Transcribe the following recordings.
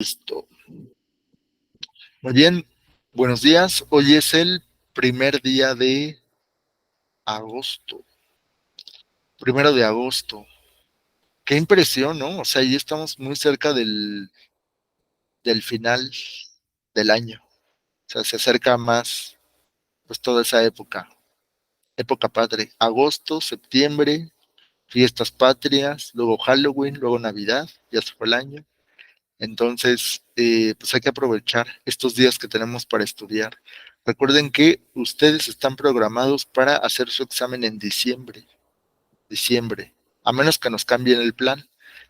Listo. Muy bien, buenos días. Hoy es el primer día de agosto. 1 de agosto. Qué impresión, ¿no? O sea, ya estamos muy cerca del final del año. O sea, se acerca más, pues toda esa época padre. Agosto, septiembre, fiestas patrias, luego Halloween, luego Navidad, ya se fue el año. Entonces, pues hay que aprovechar estos días que tenemos para estudiar. Recuerden que ustedes están programados para hacer su examen en diciembre, a menos que nos cambien el plan,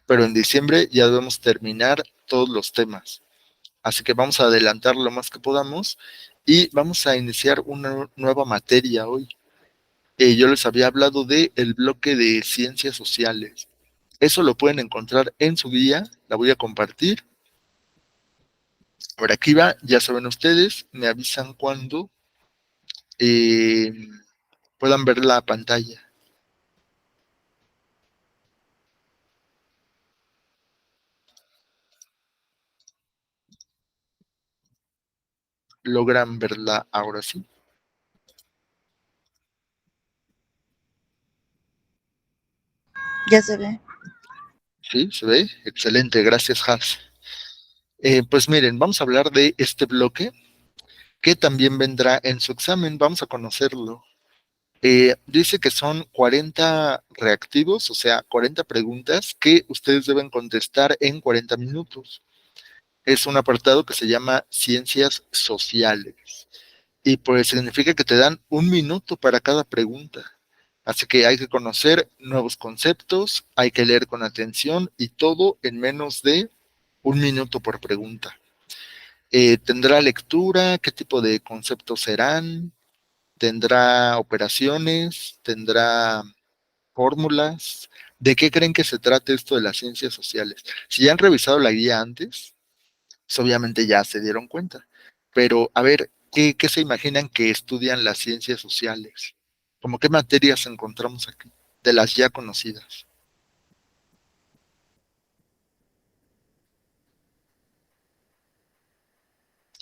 pero en diciembre ya debemos terminar todos los temas. Así que vamos a adelantar lo más que podamos y vamos a iniciar una nueva materia hoy. Yo les había hablado de el bloque de ciencias sociales. Eso lo pueden encontrar en su guía, la voy a compartir. Ahora aquí va, ya saben ustedes, me avisan cuando eh, puedan ver la pantalla. ¿Logran verla ahora sí? Ya se ve. ¿Sí? ¿Se ve? Excelente, gracias, Has. Pues miren, vamos a hablar de este bloque que también vendrá en su examen. Vamos a conocerlo. Dice que son 40 reactivos, o sea, 40 preguntas que ustedes deben contestar en 40 minutos. Es un apartado que se llama Ciencias Sociales. Y pues significa que te dan 1 minuto para cada pregunta. Así que hay que conocer nuevos conceptos, hay que leer con atención y todo en menos de 1 minuto por pregunta. Tendrá lectura, qué tipo de conceptos serán, tendrá operaciones, tendrá fórmulas. ¿De qué creen que se trate esto de las ciencias sociales? Si ya han revisado la guía antes, pues obviamente ya se dieron cuenta. Pero a ver, ¿qué se imaginan que estudian las ciencias sociales? ¿Cómo qué materias encontramos aquí? De las ya conocidas.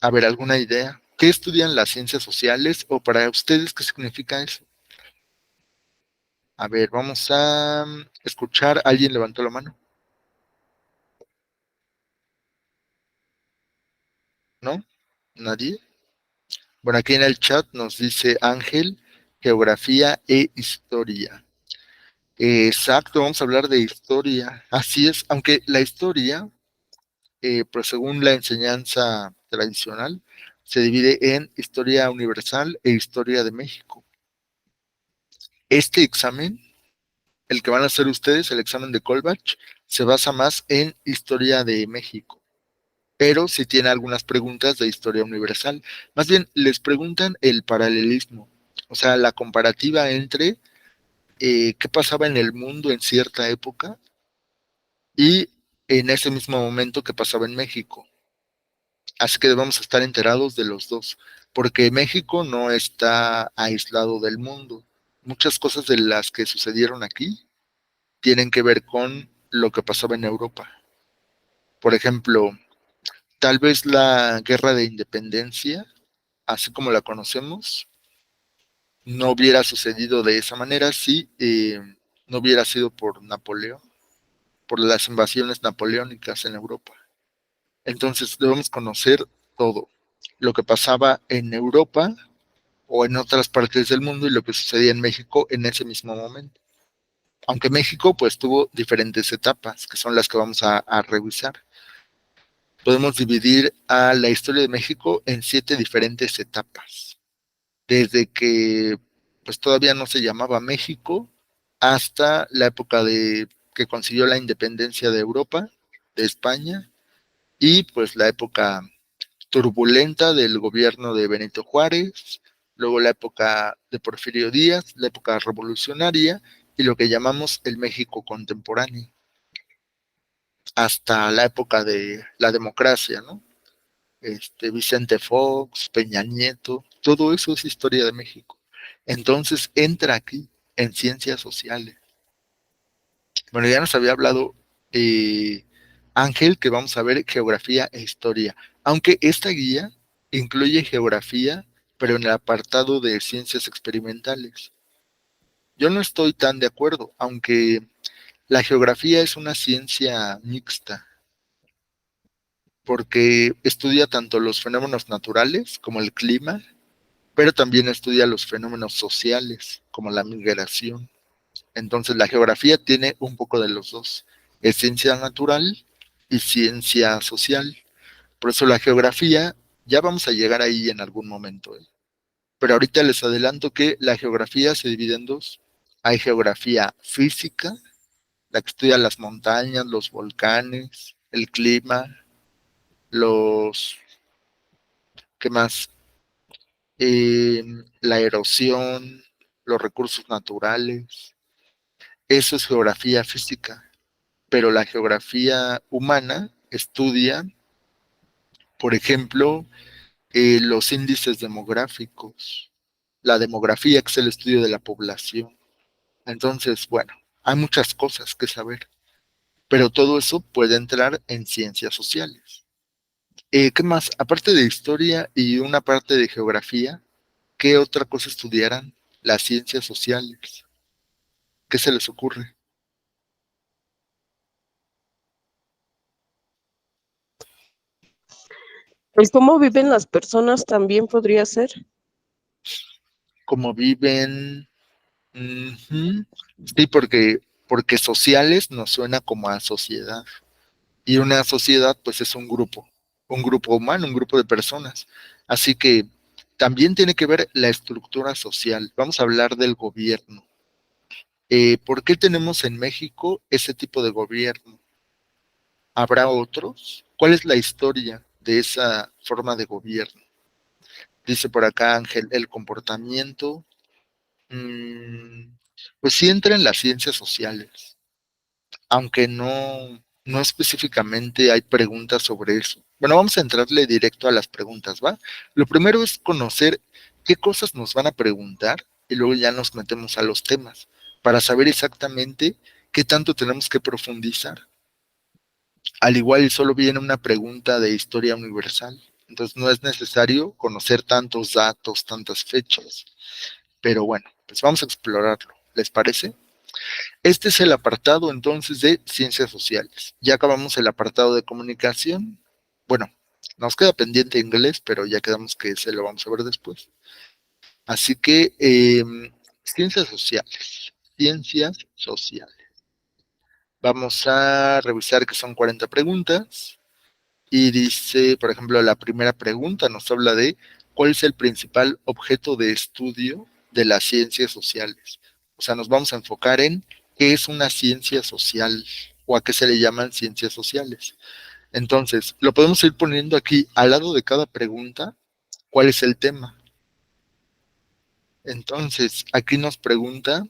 A ver, ¿alguna idea? ¿Qué estudian las ciencias sociales o para ustedes qué significa eso? A ver, vamos a escuchar. ¿Alguien levantó la mano? ¿No? ¿Nadie? Bueno, aquí en el chat nos dice Ángel, geografía e historia. Exacto, vamos a hablar de historia. Así es, aunque la historia, pues según la enseñanza tradicional, se divide en historia universal e historia de México. Este examen, el que van a hacer ustedes, el examen de Colbach, se basa más en historia de México, pero sí tiene algunas preguntas de historia universal. Más bien, les preguntan el paralelismo, o sea, la comparativa entre qué pasaba en el mundo en cierta época y en ese mismo momento qué pasaba en México. Así que debemos estar enterados de los dos, porque México no está aislado del mundo. Muchas cosas de las que sucedieron aquí tienen que ver con lo que pasaba en Europa. Por ejemplo, tal vez la guerra de independencia, así como la conocemos, no hubiera sucedido de esa manera si no hubiera sido por Napoleón, por las invasiones napoleónicas en Europa. Entonces debemos conocer todo, lo que pasaba en Europa o en otras partes del mundo y lo que sucedía en México en ese mismo momento. Aunque México pues tuvo diferentes etapas, que son las que vamos a revisar. Podemos dividir a la historia de México en 7 diferentes etapas. Desde que pues todavía no se llamaba México hasta la época de que consiguió la independencia de Europa, de España, y pues la época turbulenta del gobierno de Benito Juárez, luego la época de Porfirio Díaz, la época revolucionaria y lo que llamamos el México contemporáneo, hasta la época de la democracia, ¿no? Vicente Fox, Peña Nieto, todo eso es historia de México. Entonces entra aquí en ciencias sociales. Bueno, ya nos había hablado eh, Ángel, que vamos a ver geografía e historia, aunque esta guía incluye geografía, pero en el apartado de ciencias experimentales. Yo no estoy tan de acuerdo, aunque la geografía es una ciencia mixta, porque estudia tanto los fenómenos naturales como el clima, pero también estudia los fenómenos sociales como la migración. Entonces la geografía tiene un poco de los dos. Es ciencia natural y ciencia social. Por eso la geografía, ya vamos a llegar ahí en algún momento, ¿eh? Pero ahorita les adelanto que la geografía se divide en dos. Hay geografía física, la que estudia las montañas, los volcanes, el clima, los, ¿qué más? Eh, la erosión, los recursos naturales. Eso es geografía física. Pero la geografía humana estudia, por ejemplo, los índices demográficos, la demografía, que es el estudio de la población. Entonces, bueno, hay muchas cosas que saber, pero todo eso puede entrar en ciencias sociales. ¿Qué más? Aparte de historia y una parte de geografía, ¿qué otra cosa estudiarán las ciencias sociales? ¿Qué se les ocurre? Pues cómo viven las personas también podría ser. ¿Cómo viven? Ujú. Sí, porque sociales nos suena como a sociedad. Y una sociedad, pues es un grupo humano, un grupo de personas. Así que también tiene que ver la estructura social. Vamos a hablar del gobierno. ¿Por qué tenemos en México ese tipo de gobierno? ¿Habrá otros? ¿Cuál es la historia de esa forma de gobierno? Dice por acá Ángel, el comportamiento, mm, pues sí entra en las ciencias sociales, aunque no específicamente hay preguntas sobre eso. Bueno, vamos a entrarle directo a las preguntas, ¿va? Lo primero es conocer qué cosas nos van a preguntar y luego ya nos metemos a los temas para saber exactamente qué tanto tenemos que profundizar. Al igual solo viene una pregunta de historia universal, entonces no es necesario conocer tantos datos, tantas fechas, pero bueno, pues vamos a explorarlo. ¿Les parece? Este es el apartado entonces de ciencias sociales. Ya acabamos el apartado de comunicación. Bueno, nos queda pendiente inglés, pero ya quedamos que se lo vamos a ver después. Así que ciencias sociales. Ciencias sociales. Vamos a revisar que son 40 preguntas. Y dice, por ejemplo, la primera pregunta nos habla de cuál es el principal objeto de estudio de las ciencias sociales. O sea, nos vamos a enfocar en qué es una ciencia social o a qué se le llaman ciencias sociales. Entonces, lo podemos ir poniendo aquí al lado de cada pregunta, cuál es el tema. Entonces, aquí nos pregunta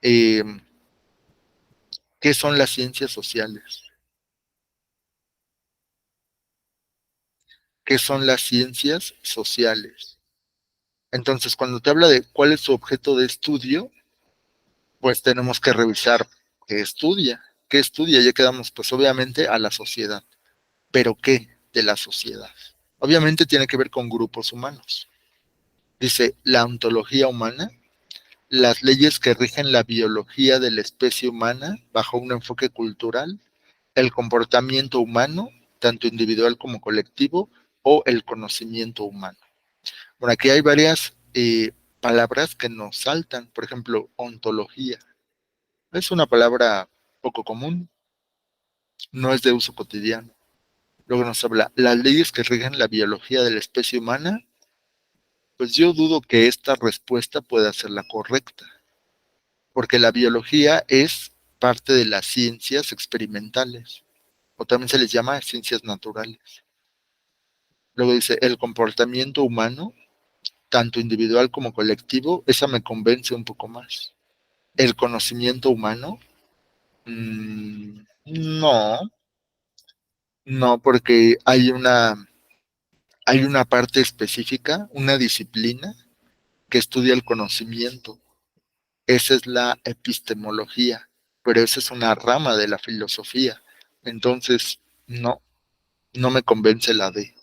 eh, qué son las ciencias sociales. ¿Qué son las ciencias sociales? Entonces, cuando te habla de cuál es su objeto de estudio, pues tenemos que revisar qué estudia, ya quedamos pues obviamente a la sociedad, pero ¿qué de la sociedad? Obviamente tiene que ver con grupos humanos. Dice, la ontología humana, las leyes que rigen la biología de la especie humana bajo un enfoque cultural, el comportamiento humano, tanto individual como colectivo, o el conocimiento humano. Bueno, aquí hay varias palabras que nos saltan, por ejemplo, ontología. Es una palabra poco común, no es de uso cotidiano. Luego nos habla, las leyes que rigen la biología de la especie humana, pues yo dudo que esta respuesta pueda ser la correcta, porque la biología es parte de las ciencias experimentales, o también se les llama ciencias naturales. Luego dice, el comportamiento humano, tanto individual como colectivo, esa me convence un poco más. El conocimiento humano, no, no, porque hay una parte específica, una disciplina que estudia el conocimiento. Esa es la epistemología, pero esa es una rama de la filosofía. Entonces, No, no me convence la D,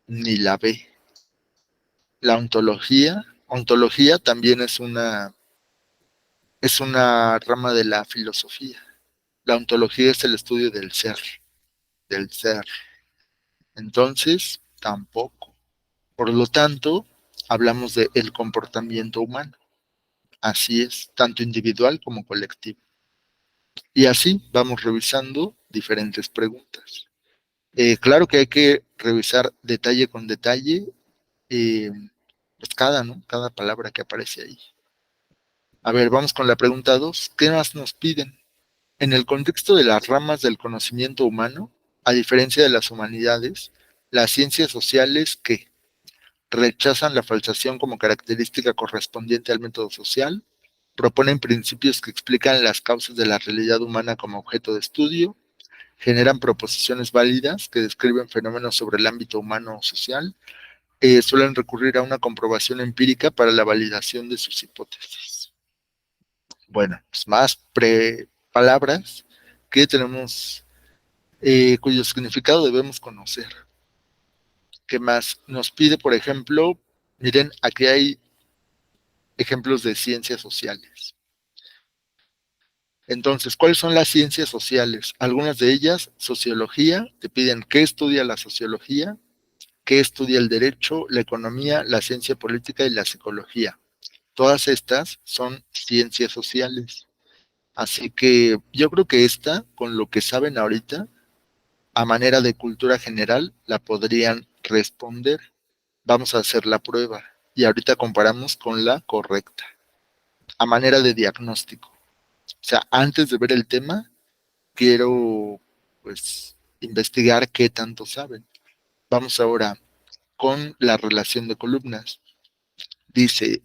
ni la B. La ontología también es una rama de la filosofía. La ontología es el estudio del ser, del ser. Entonces, tampoco. Por lo tanto, hablamos de el comportamiento humano. Así es, tanto individual como colectivo. Y así vamos revisando diferentes preguntas. Claro que hay que revisar detalle con detalle, eh, pues cada, ¿no? Cada palabra que aparece ahí. A ver, vamos con la pregunta 2. ¿Qué más nos piden? En el contexto de las ramas del conocimiento humano, a diferencia de las humanidades, las ciencias sociales que rechazan la falsación como característica correspondiente al método social, proponen principios que explican las causas de la realidad humana como objeto de estudio, generan proposiciones válidas que describen fenómenos sobre el ámbito humano o social, suelen recurrir a una comprobación empírica para la validación de sus hipótesis. Bueno, pues más palabras que tenemos, cuyo significado debemos conocer. ¿Qué más? Nos pide, por ejemplo, miren, aquí hay ejemplos de ciencias sociales. Entonces, ¿cuáles son las ciencias sociales? Algunas de ellas, sociología, te piden qué estudia la sociología, qué estudia el derecho, la economía, la ciencia política y la psicología. Todas estas son ciencias sociales. Así que yo creo que esta, con lo que saben ahorita, a manera de cultura general, la podrían responder. Vamos a hacer la prueba y ahorita comparamos con la correcta, a manera de diagnóstico. O sea, antes de ver el tema, quiero pues investigar qué tanto saben. Vamos ahora con la relación de columnas. Dice,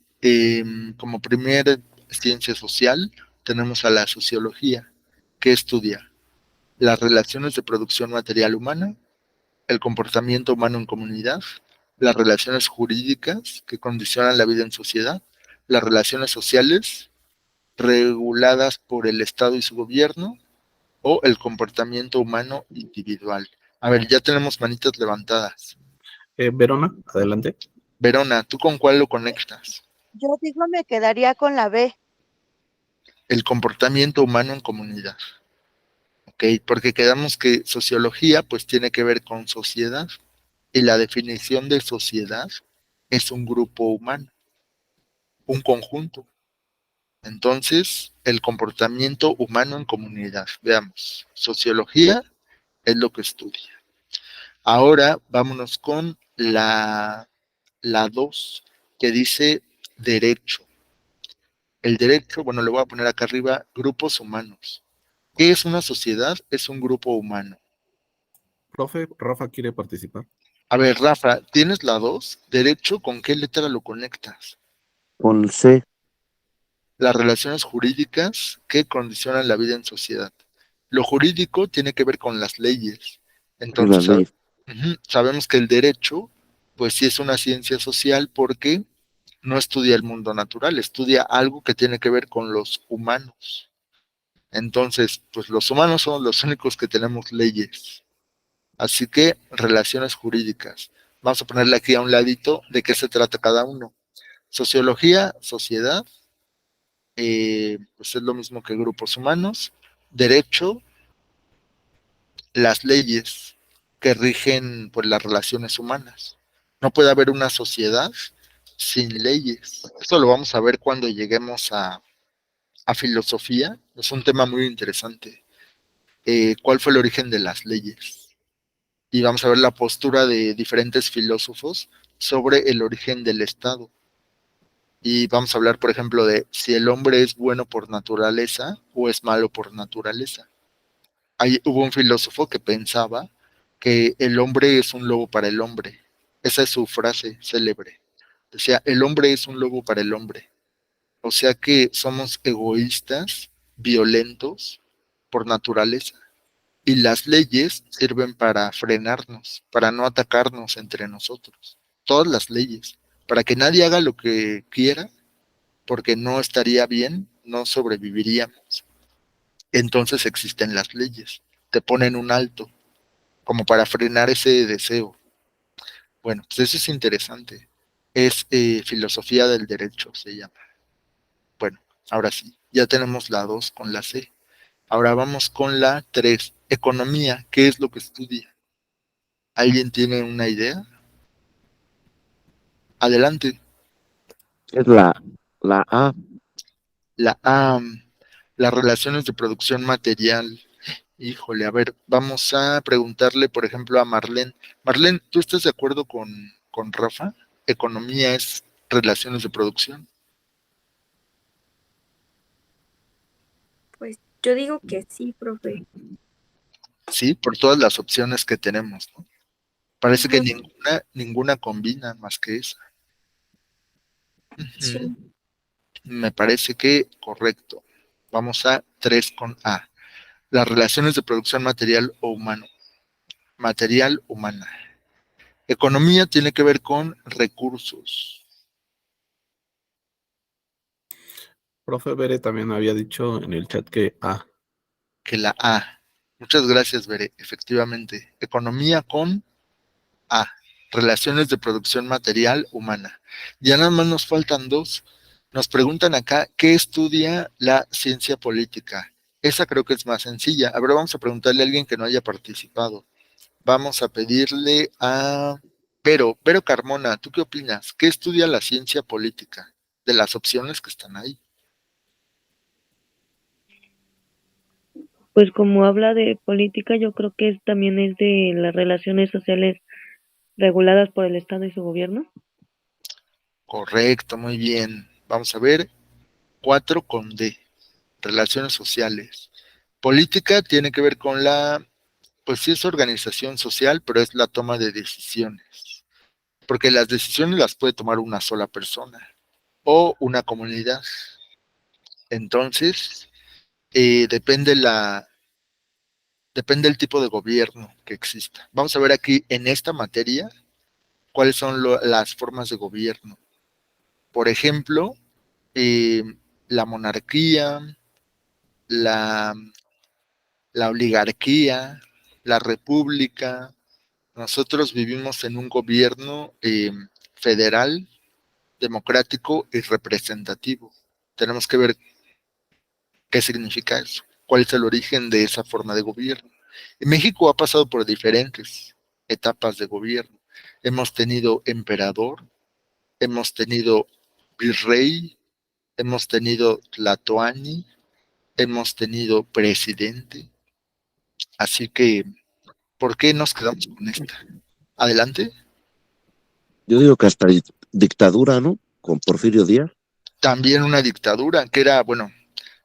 como primera ciencia social, tenemos a la sociología, que estudia las relaciones de producción material humana, el comportamiento humano en comunidad, las relaciones jurídicas que condicionan la vida en sociedad, las relaciones sociales reguladas por el Estado y su gobierno, o el comportamiento humano individual. A ver, ya tenemos manitas levantadas. Verona, adelante. Verona, ¿tú con cuál lo conectas? Yo digo, me quedaría con la B. El comportamiento humano en comunidad. ¿Ok? Porque quedamos que sociología pues tiene que ver con sociedad y la definición de sociedad es un grupo humano, un conjunto. Entonces, el comportamiento humano en comunidad. Veamos, sociología es lo que estudia. Ahora vámonos con la 2, que dice derecho. El derecho, bueno, le voy a poner acá arriba, grupos humanos. ¿Qué es una sociedad? Es un grupo humano. Profe, Rafa quiere participar. A ver, Rafa, ¿tienes la 2? Derecho, ¿con qué letra lo conectas? Con C, Las relaciones jurídicas que condicionan la vida en sociedad. Lo jurídico tiene que ver con las leyes. y las Entonces, leyes. sabemos que el derecho, pues sí es una ciencia social porque no estudia el mundo natural, estudia algo que tiene que ver con los humanos. Entonces, pues los humanos son los únicos que tenemos leyes. Así que relaciones jurídicas. Vamos a ponerle aquí a un ladito de qué se trata cada uno. Sociología, sociedad, pues es lo mismo que grupos humanos. Derecho, las leyes que rigen pues, las relaciones humanas. No puede haber una sociedad sin leyes. Esto lo vamos a ver cuando lleguemos a filosofía. Es un tema muy interesante. ¿Cuál fue el origen de las leyes? Y vamos a ver la postura de diferentes filósofos sobre el origen del Estado. Y vamos a hablar, por ejemplo, de si el hombre es bueno por naturaleza o es malo por naturaleza. Hubo un filósofo que pensaba que el hombre es un lobo para el hombre. Esa es su frase célebre. Decía, el hombre es un lobo para el hombre. O sea que somos egoístas, violentos por naturaleza. Y las leyes sirven para frenarnos, para no atacarnos entre nosotros. Todas las leyes. Para que nadie haga lo que quiera, porque no estaría bien, no sobreviviríamos. Entonces existen las leyes. te ponen un alto, como para frenar ese deseo. Bueno, pues eso es interesante. Es filosofía del derecho, se llama. Bueno, ahora sí, ya tenemos la 2 con la C. Ahora vamos con la 3, economía. ¿Qué es lo que estudia? ¿Alguien tiene una idea? Adelante. Es la A. La A, las relaciones de producción material. Híjole, a ver, vamos a preguntarle, por ejemplo, a Marlene. Marlene, ¿tú estás de acuerdo con Rafa? Economía es relaciones de producción. Pues yo digo que sí, profe. Sí, por todas las opciones que tenemos, ¿no? Parece que Ujú, ninguna combina más que esa. sí. Ujú. Me parece que correcto. Vamos a 3 con A. Las relaciones de producción material o humano. Material humana. Economía tiene que ver con recursos. Profe Bere también había dicho en el chat que A. Que la A. Muchas gracias, Bere. Efectivamente. Economía con A. Relaciones de producción material humana. Ya nada más nos faltan 2. Nos preguntan acá, ¿qué estudia la ciencia política? Esa creo que es más sencilla. A ver, vamos a preguntarle a alguien que no haya participado. Vamos a pedirle a Pero Carmona, ¿tú qué opinas? ¿Qué estudia la ciencia política? De las opciones que están ahí. Pues como habla de política, yo creo que también es de las relaciones sociales reguladas por el Estado y su gobierno. Correcto, muy bien. Vamos a ver. 4 con D. Relaciones sociales. Política tiene que ver con pues sí es organización social, pero es la toma de decisiones. Porque las decisiones las puede tomar una sola persona o una comunidad. Entonces, depende depende el tipo de gobierno que exista. Vamos a ver aquí en esta materia cuáles son las formas de gobierno. Por ejemplo, eh, la monarquía, la, la oligarquía, la república. Nosotros vivimos en un gobierno federal, democrático y representativo. Tenemos que ver qué significa eso, cuál es el origen de esa forma de gobierno. Y México ha pasado por diferentes etapas de gobierno. Hemos tenido emperador, hemos tenido virrey, hemos tenido tlatoani, hemos tenido presidente. Así que, ¿por qué nos quedamos con esta? Adelante. Yo digo que hasta dictadura, ¿no? Con Porfirio Díaz. También una dictadura, que era, bueno,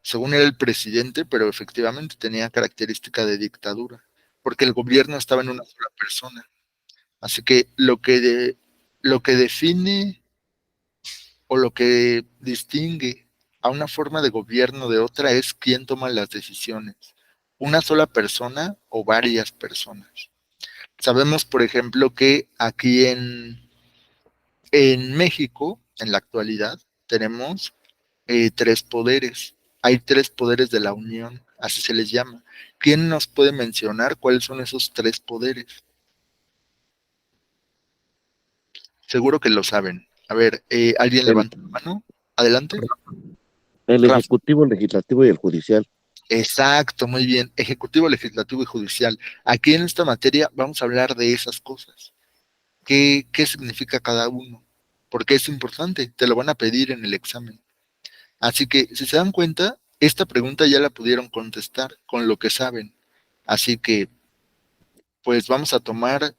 según era el presidente, pero efectivamente tenía característica de dictadura, porque el gobierno estaba en una sola persona. Así que lo que define o lo que distingue a una forma de gobierno de otra es quién toma las decisiones, una sola persona o varias personas. Sabemos, por ejemplo, que aquí en México, en la actualidad, tenemos 3 poderes. Hay 3 poderes de la Unión, así se les llama. ¿Quién nos puede mencionar cuáles son esos 3 poderes? Seguro que lo saben. A ver, ¿alguien El, levanta la mano? Adelante. el Rafa. ejecutivo, el legislativo y el judicial. Exacto, muy bien. Ejecutivo, legislativo y judicial. Aquí en esta materia vamos a hablar de esas cosas. ¿Qué significa cada uno? Porque es importante, te lo van a pedir en el examen. Así que, si se dan cuenta, esta pregunta ya la pudieron contestar con lo que saben. Así que, pues vamos a tomar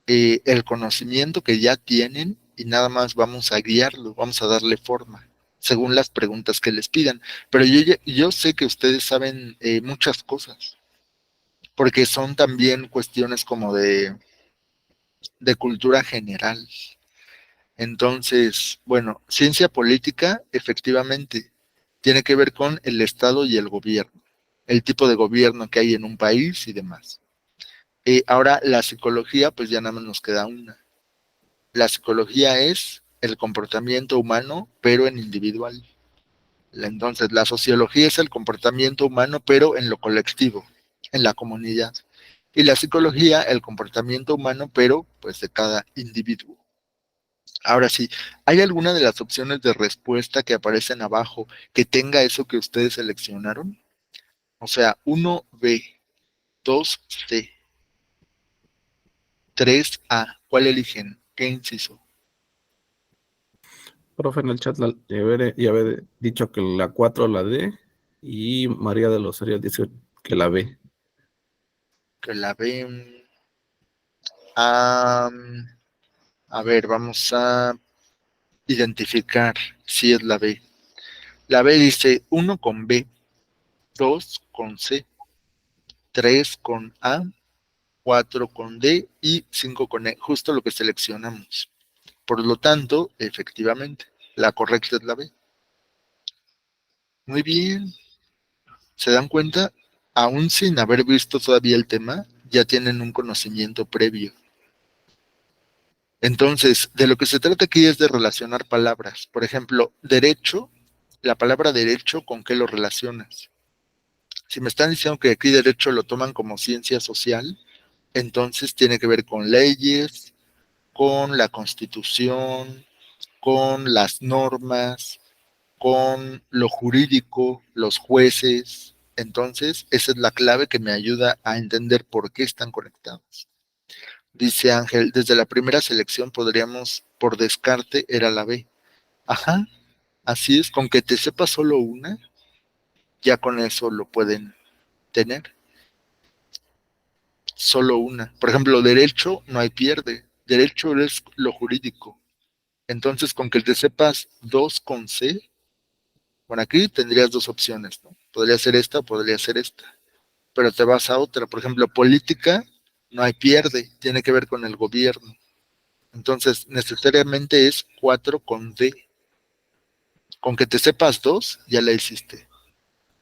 el conocimiento que ya tienen y nada más vamos a guiarlo, vamos a darle forma según las preguntas que les pidan. Pero yo sé que ustedes saben muchas cosas, porque son también cuestiones como de cultura general. Entonces, bueno, ciencia política efectivamente tiene que ver con el Estado y el gobierno, el tipo de gobierno que hay en un país y demás. Ahora, la psicología, pues ya nada más nos queda una. La psicología es el comportamiento humano, pero en individual. Entonces, la sociología es el comportamiento humano, pero en lo colectivo, en la comunidad. Y la psicología, el comportamiento humano, pero pues de cada individuo. Ahora sí, ¿hay alguna de las opciones de respuesta que aparecen abajo que tenga eso que ustedes seleccionaron? O sea, 1B, 2C, 3A. ¿Cuál eligen? ¿Qué inciso? Profe, en el chat ya había dicho que la 4 la D y María de los Arias dice que la B. Que la B. A ver, vamos a identificar si es la B. La B dice 1 con B, 2 con C, 3 con A, 4 con D y 5 con E, justo lo que seleccionamos. Por lo tanto, efectivamente, la correcta es la B. Muy bien. ¿Se dan cuenta? Aún sin haber visto todavía el tema, ya tienen un conocimiento previo. Entonces, de lo que se trata aquí es de relacionar palabras. Por ejemplo, derecho, la palabra derecho, ¿con qué lo relacionas? Si me están diciendo que aquí derecho lo toman como ciencia social, entonces tiene que ver con leyes, con la constitución, con las normas, con lo jurídico, los jueces. Entonces, esa es la clave que me ayuda a entender por qué están conectados. Dice Ángel, desde la primera selección podríamos, por descarte, era la B. Ajá, así es, con que te sepas solo una, ya con eso lo pueden tener. Solo una. Por ejemplo, derecho no hay pierde. Derecho es lo jurídico. Entonces, con que te sepas 2 con C, bueno, aquí tendrías dos opciones, ¿no? Podría ser esta o podría ser esta. Pero te vas a otra. Por ejemplo, política, no hay pierde. Tiene que ver con el gobierno. Entonces, necesariamente es 4 con D. Con que te sepas 2, ya la hiciste.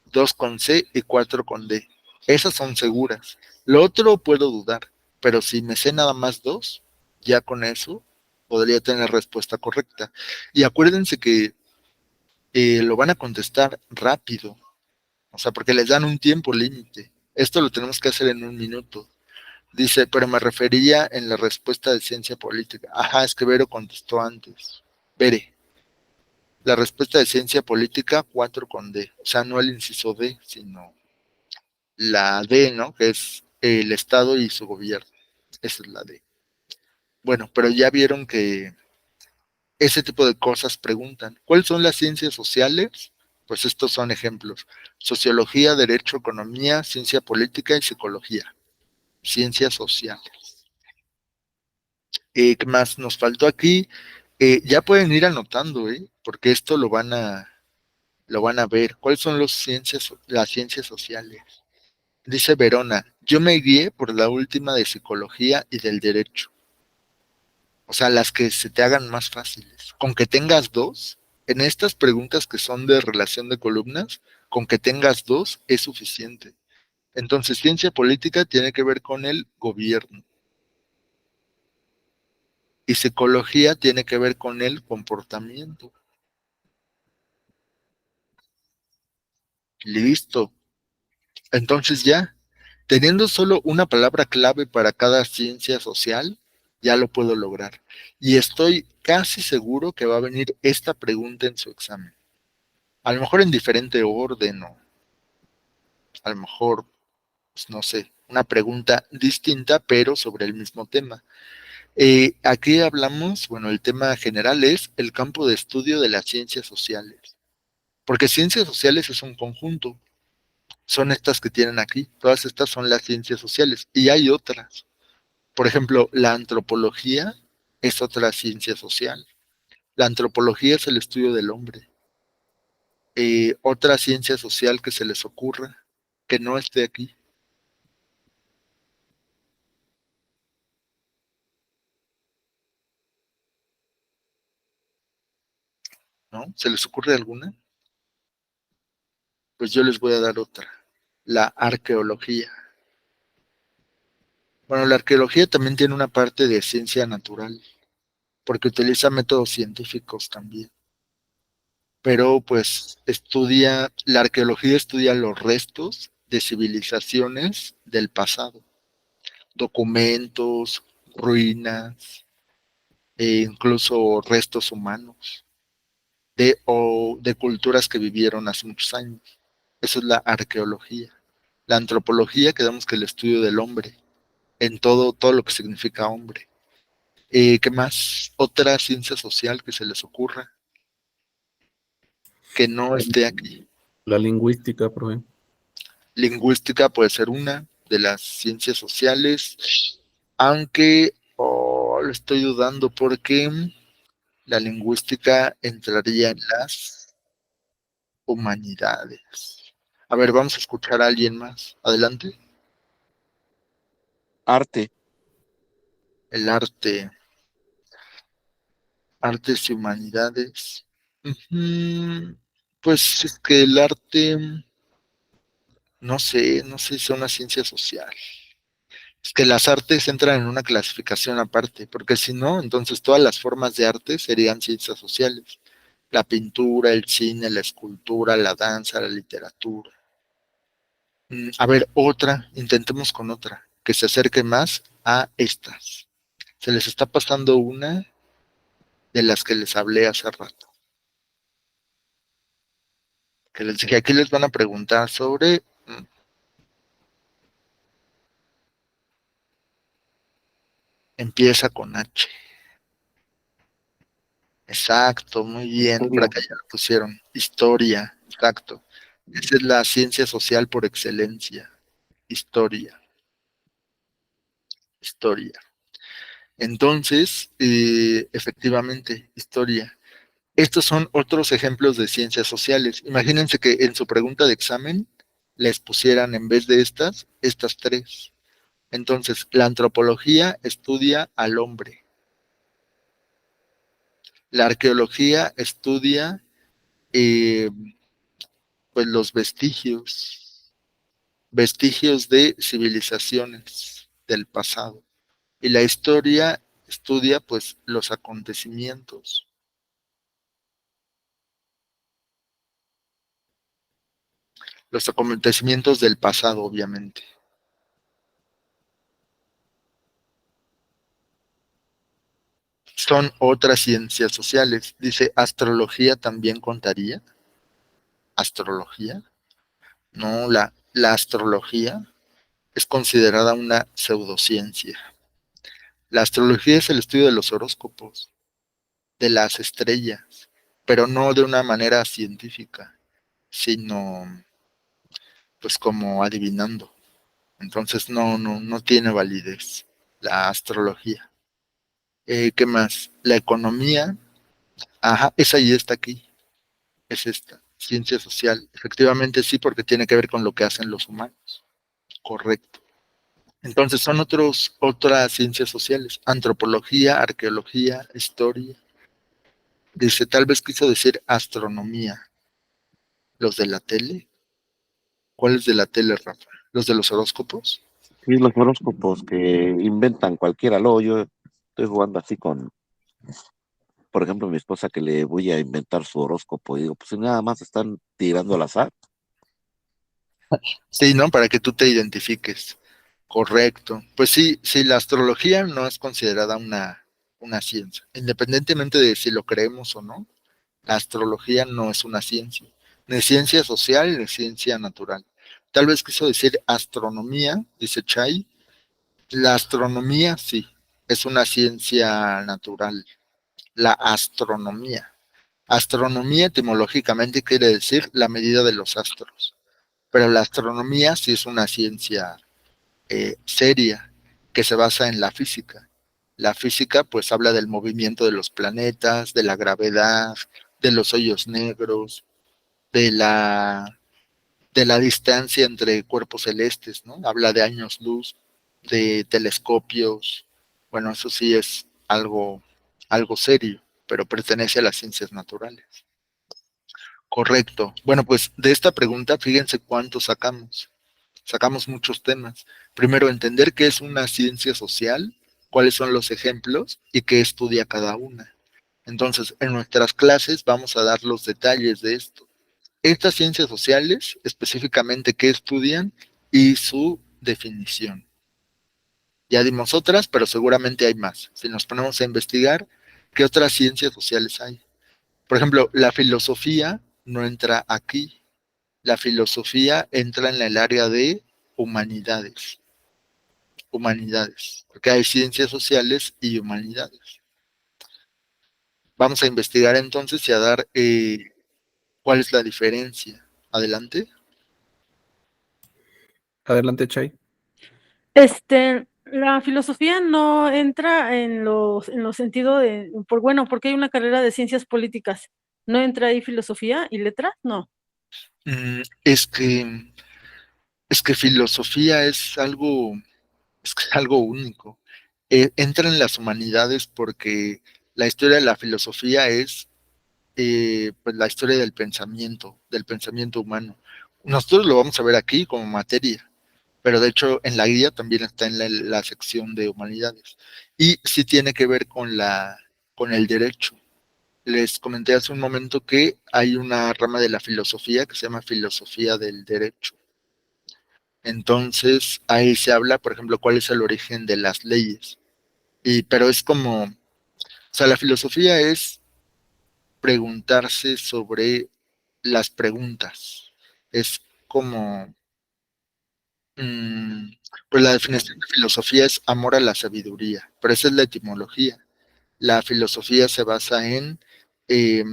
2 con C y 4 con D. Esas son seguras. Lo otro puedo dudar, pero si me sé nada más 2, ya con eso podría tener respuesta correcta. Y acuérdense que lo van a contestar rápido, o sea, porque les dan un tiempo límite. Esto lo tenemos que hacer en 1 minuto. Dice, pero me refería en la respuesta de ciencia política. Ajá, es que Vero contestó antes. Vere. La respuesta de ciencia política, 4 con D. O sea, no el inciso D, sino la D, ¿no? Que es el Estado y su gobierno. Esa es la D. Bueno, pero ya vieron que ese tipo de cosas preguntan. ¿Cuáles son las ciencias sociales? Pues estos son ejemplos. Sociología, derecho, economía, ciencia política y psicología. Ciencias sociales. ¿Qué más nos faltó aquí? Ya pueden ir anotando, porque esto lo van a ver. ¿Cuáles son las ciencias sociales? Dice Verona, yo me guié por la última de psicología y del derecho. O sea, las que se te hagan más fáciles. Con que tengas 2, en estas preguntas que son de relación de columnas, con que tengas 2 es suficiente. Entonces, ciencia política tiene que ver con el gobierno. Y psicología tiene que ver con el comportamiento. Listo. Entonces ya, teniendo solo una palabra clave para cada ciencia social, ya lo puedo lograr. Y estoy casi seguro que va a venir esta pregunta en su examen. A lo mejor en diferente orden o a lo mejor, pues, no sé, una pregunta distinta, pero sobre el mismo tema. Aquí hablamos, bueno, el tema general es el campo de estudio de las ciencias sociales. Porque ciencias sociales es un conjunto. Son estas que tienen aquí. Todas estas son las ciencias sociales. Y hay otras. Por ejemplo, la antropología es otra ciencia social. La antropología es el estudio del hombre. Otra ciencia social que se les ocurra, que no esté aquí, ¿no? ¿Se les ocurre alguna? Pues yo les voy a dar otra. La arqueología. Bueno, la arqueología también tiene una parte de ciencia natural, porque utiliza métodos científicos también. Pero pues la arqueología estudia los restos de civilizaciones del pasado, documentos, ruinas, e incluso restos humanos de culturas que vivieron hace muchos años. Eso es la arqueología. La antropología, quedamos que el estudio del hombre, en todo lo que significa hombre. ¿Qué más? Otra ciencia social que se les ocurra, que no esté aquí. La lingüística, profe. Lingüística puede ser una de las ciencias sociales, aunque lo estoy dudando porque la lingüística entraría en las humanidades. A ver, vamos a escuchar a alguien más. Adelante. Arte. El arte. Artes y humanidades. Pues es que el arte, no sé si es una ciencia social. Es que las artes entran en una clasificación aparte, porque si no, entonces todas las formas de arte serían ciencias sociales. La pintura, el cine, la escultura, la danza, la literatura. A ver, intentemos con otra, que se acerque más a estas. Se les está pasando una de las que les hablé hace rato. Que les dije, aquí les van a preguntar sobre... Empieza con H. Exacto, muy bien, por acá ya lo pusieron. Historia, exacto. Esa es la ciencia social por excelencia. Historia. Entonces, efectivamente, historia. Estos son otros ejemplos de ciencias sociales. Imagínense que en su pregunta de examen les pusieran en vez de estas tres. Entonces, la antropología estudia al hombre. La arqueología estudia pues los vestigios de civilizaciones del pasado. Y la historia estudia pues los acontecimientos. Los acontecimientos del pasado, obviamente. Son otras ciencias sociales. Dice, ¿astrología también contaría? ¿Astrología? No, la astrología es considerada una pseudociencia. La astrología es el estudio de los horóscopos, de las estrellas, pero no de una manera científica, sino pues como adivinando. Entonces no tiene validez la astrología. ¿Qué más? La economía, esa ya está aquí, es esta, ciencia social. Efectivamente sí, porque tiene que ver con lo que hacen los humanos. Correcto. Entonces son otras ciencias sociales, antropología, arqueología, historia. Dice, tal vez quiso decir astronomía. ¿Los de la tele? ¿Cuáles de la tele, Rafa? ¿Los de los horóscopos? Sí, los horóscopos que inventan cualquiera. Luego yo estoy jugando así por ejemplo, mi esposa que le voy a inventar su horóscopo. Y digo, pues si nada más están tirando al azar. Sí, ¿no? Para que tú te identifiques. Correcto. Pues sí, la astrología no es considerada una ciencia. Independientemente de si lo creemos o no, la astrología no es una ciencia. Ni ciencia social ni ciencia natural. Tal vez quiso decir astronomía, dice Chay. La astronomía sí, es una ciencia natural. La astronomía. Astronomía etimológicamente quiere decir la medida de los astros. Pero la astronomía sí es una ciencia seria que se basa en la física. La física pues habla del movimiento de los planetas, de la gravedad, de los hoyos negros, de la distancia entre cuerpos celestes, ¿no? Habla de años luz, de telescopios. Bueno, eso sí es algo serio, pero pertenece a las ciencias naturales. Correcto. Bueno, pues de esta pregunta, fíjense cuántos sacamos. Sacamos muchos temas. Primero, entender qué es una ciencia social, cuáles son los ejemplos y qué estudia cada una. Entonces, en nuestras clases vamos a dar los detalles de esto. estas ciencias sociales, específicamente qué estudian y su definición. Ya dimos otras, pero seguramente hay más. Si nos ponemos a investigar, ¿qué otras ciencias sociales hay? Por ejemplo, la filosofía no entra aquí. La filosofía entra en el área de humanidades. Humanidades, porque hay ciencias sociales y humanidades. Vamos a investigar entonces y a dar cuál es la diferencia. Adelante. Adelante, Chay. La filosofía no entra en los sentidos de, porque hay una carrera de ciencias políticas. ¿No entra ahí filosofía y letras? No. Es que filosofía es algo único. Entra en las humanidades porque la historia de la filosofía es pues la historia del pensamiento humano. Nosotros lo vamos a ver aquí como materia, pero de hecho en la guía también está en la sección de humanidades. Y sí tiene que ver con el derecho. Les comenté hace un momento que hay una rama de la filosofía que se llama filosofía del derecho. Entonces ahí se habla, por ejemplo, cuál es el origen de las leyes. Pero es como, o sea, la filosofía es preguntarse sobre las preguntas. Es como, mm, pues la definición de filosofía es amor a la sabiduría, pero esa es la etimología. La filosofía se basa en eh,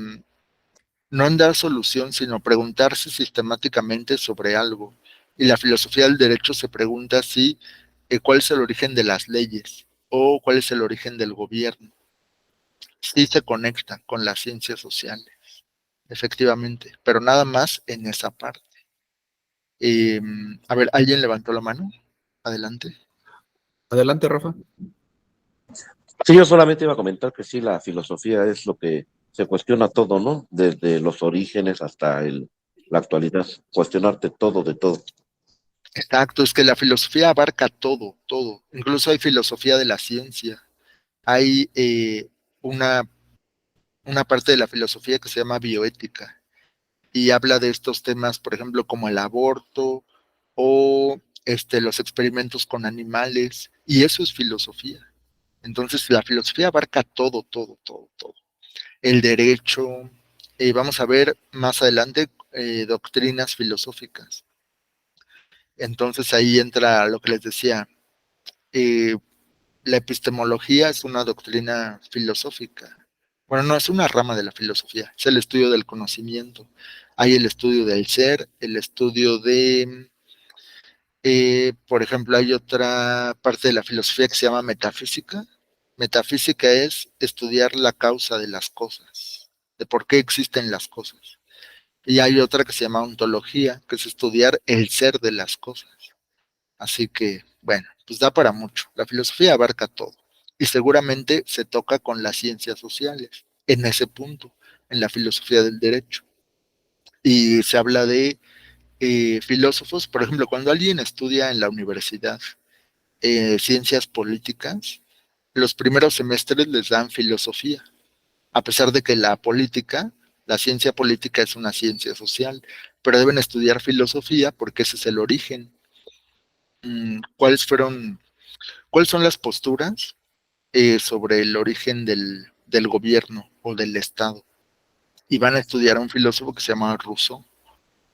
no en dar solución, sino preguntarse sistemáticamente sobre algo. Y la filosofía del derecho se pregunta si cuál es el origen de las leyes o cuál es el origen del gobierno. Sí se conecta con las ciencias sociales, efectivamente, pero nada más en esa parte. A ver, ¿alguien levantó la mano? Adelante. Adelante, Rafa. Sí, yo solamente iba a comentar que sí, la filosofía es lo que se cuestiona todo, ¿no? Desde los orígenes hasta la actualidad, cuestionarte todo de todo. Exacto, es que la filosofía abarca todo, todo. Incluso hay filosofía de la ciencia. Hay una, una parte de la filosofía que se llama bioética y habla de estos temas, por ejemplo, como el aborto o los experimentos con animales, y eso es filosofía. Entonces, la filosofía abarca todo, todo, todo, todo. El derecho, vamos a ver más adelante doctrinas filosóficas. Entonces ahí entra lo que les decía, eh, la epistemología es una doctrina filosófica. Bueno, no es una rama de la filosofía, es el estudio del conocimiento. Hay el estudio del ser, el estudio de, por ejemplo, hay otra parte de la filosofía que se llama metafísica. Metafísica es estudiar la causa de las cosas, de por qué existen las cosas. Y hay otra que se llama ontología, que es estudiar el ser de las cosas. Así que, bueno, pues da para mucho. La filosofía abarca todo. Y seguramente se toca con las ciencias sociales, en ese punto, en la filosofía del derecho. Y se habla de filósofos, por ejemplo, cuando alguien estudia en la universidad ciencias políticas, los primeros semestres les dan filosofía, a pesar de que la política, la ciencia política es una ciencia social, pero deben estudiar filosofía porque ese es el origen. ¿Cuáles son las posturas sobre el origen del gobierno o del Estado? Y van a estudiar a un filósofo que se llama Rousseau.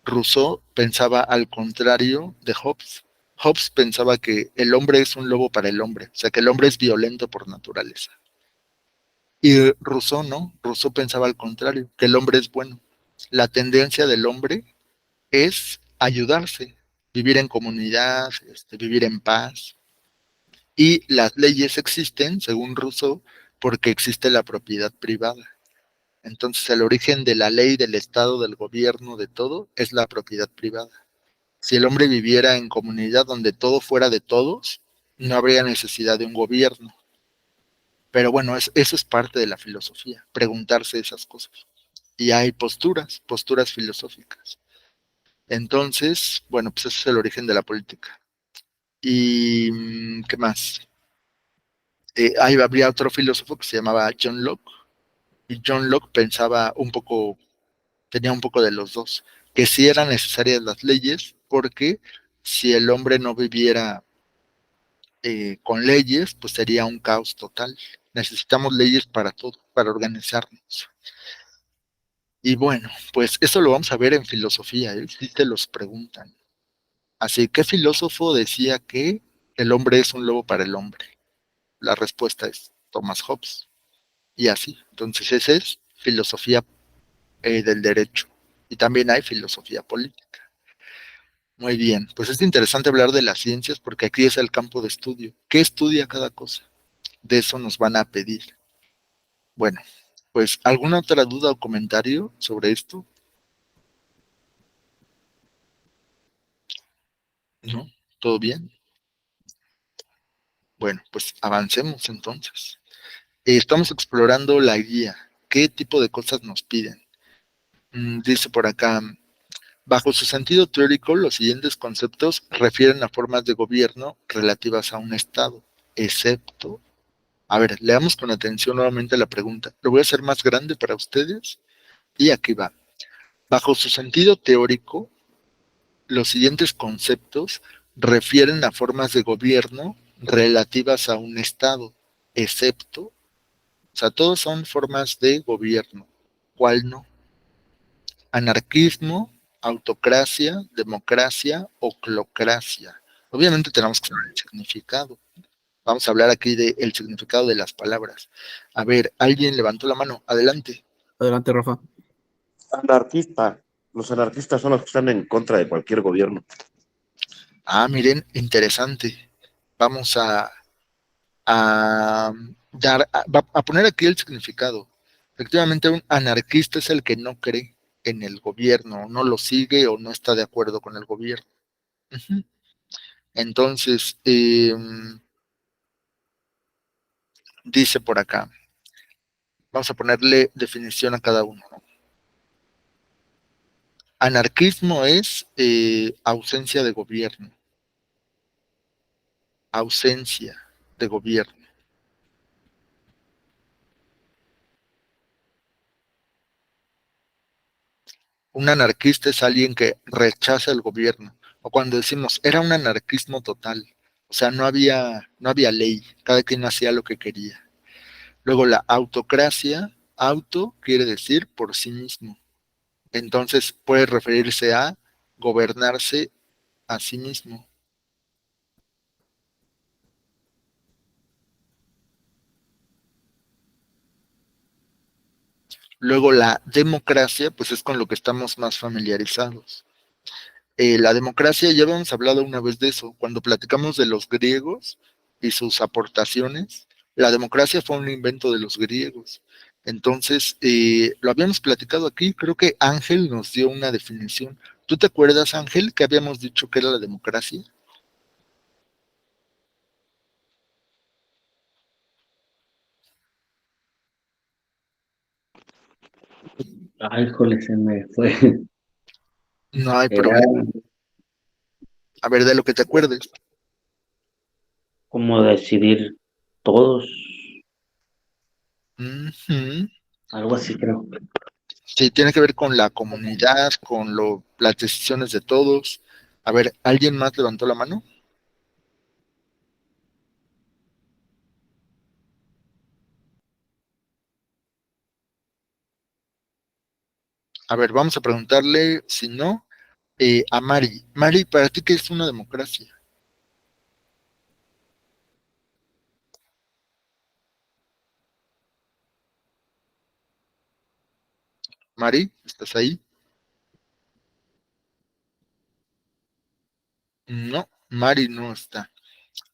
Rousseau pensaba al contrario de Hobbes. Hobbes pensaba que el hombre es un lobo para el hombre, o sea, que el hombre es violento por naturaleza. Y Rousseau no, Rousseau pensaba al contrario, que el hombre es bueno. La tendencia del hombre es ayudarse, vivir en comunidad, vivir en paz. Y las leyes existen, según Rousseau, porque existe la propiedad privada. Entonces, el origen de la ley, del Estado, del gobierno, de todo, es la propiedad privada. Si el hombre viviera en comunidad donde todo fuera de todos, no habría necesidad de un gobierno. Pero bueno, eso es parte de la filosofía, preguntarse esas cosas. Y hay posturas filosóficas. Entonces, bueno, pues ese es el origen de la política. ¿Y qué más? Ahí habría otro filósofo que se llamaba John Locke. Y John Locke pensaba un poco, tenía un poco de los dos. que sí eran necesarias las leyes, porque si el hombre no viviera con leyes, pues sería un caos total. Necesitamos leyes para todo, para organizarnos. Y bueno, pues eso lo vamos a ver en filosofía, si te los preguntan. Así, ¿qué filósofo decía que el hombre es un lobo para el hombre? La respuesta es Thomas Hobbes. Y así, entonces esa es filosofía del derecho. Y también hay filosofía política. Muy bien, pues es interesante hablar de las ciencias porque aquí es el campo de estudio. ¿Qué estudia cada cosa? De eso nos van a pedir. Bueno, pues ¿alguna otra duda o comentario sobre esto? ¿No? ¿Todo bien? Bueno, pues avancemos entonces. Estamos explorando la guía. ¿Qué tipo de cosas nos piden? Dice por acá, bajo su sentido teórico, los siguientes conceptos refieren a formas de gobierno relativas a un Estado, excepto... A ver, leamos con atención nuevamente la pregunta. Lo voy a hacer más grande para ustedes. Y aquí va. Bajo su sentido teórico, los siguientes conceptos refieren a formas de gobierno relativas a un Estado, excepto, o sea, todos son formas de gobierno. ¿Cuál no? Anarquismo, autocracia, democracia o clocracia. Obviamente tenemos que saber el significado. Vamos a hablar aquí del significado de las palabras. A ver, alguien levantó la mano. Adelante. Adelante, Rafa. Anarquista. Los anarquistas son los que están en contra de cualquier gobierno. Ah, miren, interesante. Vamos a a poner aquí el significado. Efectivamente, un anarquista es el que no cree en el gobierno, no lo sigue o no está de acuerdo con el gobierno. Ujú. Entonces, dice por acá, vamos a ponerle definición a cada uno, ¿no? Anarquismo es ausencia de gobierno, ausencia de gobierno. Un anarquista es alguien que rechaza el gobierno. O cuando decimos, era un anarquismo total. O sea, no había ley. Cada quien hacía lo que quería. Luego la autocracia, auto quiere decir por sí mismo. Entonces puede referirse a gobernarse a sí mismo. Luego la democracia, pues es con lo que estamos más familiarizados. La democracia, ya habíamos hablado una vez de eso, cuando platicamos de los griegos y sus aportaciones, la democracia fue un invento de los griegos. Entonces, lo habíamos platicado aquí, creo que Ángel nos dio una definición. ¿Tú te acuerdas, Ángel, que habíamos dicho que era la democracia? Ay, híjole, se me fue. No hay Era problema. A ver, de lo que te acuerdes. como decidir todos, Ujú. algo así creo. Sí, tiene que ver con la comunidad, con las decisiones de todos. A ver, ¿alguien más levantó la mano? A ver, vamos a preguntarle, si no, a Mari. Mari, ¿para ti qué es una democracia? Mari, ¿estás ahí? No, Mari no está.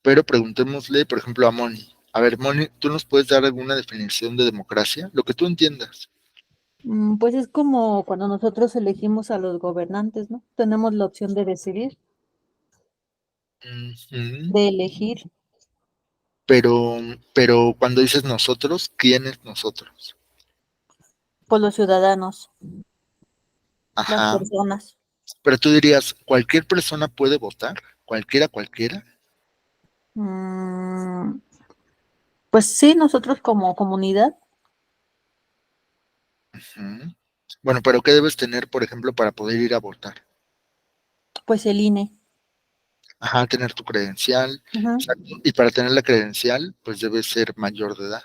Pero preguntémosle, por ejemplo, a Moni. A ver, Moni, ¿tú nos puedes dar alguna definición de democracia? Lo que tú entiendas. Pues es como cuando nosotros elegimos a los gobernantes, ¿no? Tenemos la opción de decidir, Ujú. de elegir Pero, pero cuando dices nosotros, ¿quién es nosotros? por los ciudadanos, las Ajá. personas. Pero tú dirías, ¿cualquier persona puede votar? ¿Cualquiera? Mm, pues sí, nosotros como comunidad. Ujú. Bueno, pero ¿qué debes tener, por ejemplo, para poder ir a votar? Pues el INE. Ajá, tener tu credencial. Ujú, Exacto. Y para tener la credencial, pues debes ser mayor de edad.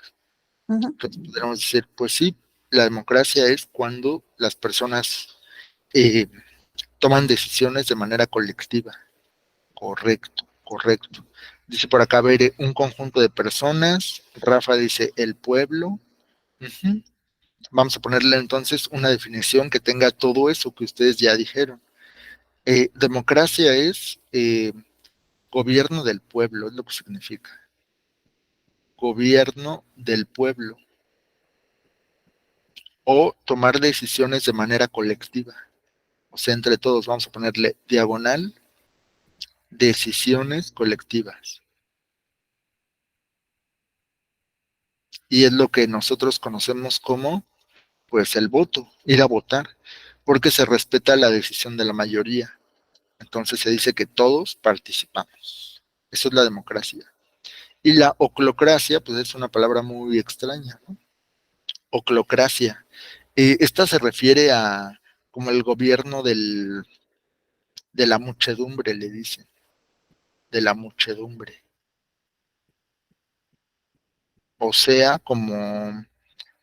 ujú. Entonces podríamos decir, pues sí, la democracia es cuando las personas eh, toman decisiones de manera colectiva. Correcto, correcto. Dice por acá, ver un conjunto de personas. Rafa dice el pueblo. Ujú. Vamos a ponerle entonces una definición que tenga todo eso que ustedes ya dijeron. Democracia es gobierno del pueblo, es lo que significa. Gobierno del pueblo. O tomar decisiones de manera colectiva. O sea, entre todos vamos a ponerle diagonal, decisiones colectivas. Y es lo que nosotros conocemos como, pues, el voto, ir a votar, porque se respeta la decisión de la mayoría. Entonces se dice que todos participamos. Eso es la democracia. Y la oclocracia, pues es una palabra muy extraña, ¿no? Oclocracia. Esta se refiere a como el gobierno de la muchedumbre, le dicen, de la muchedumbre. O sea, como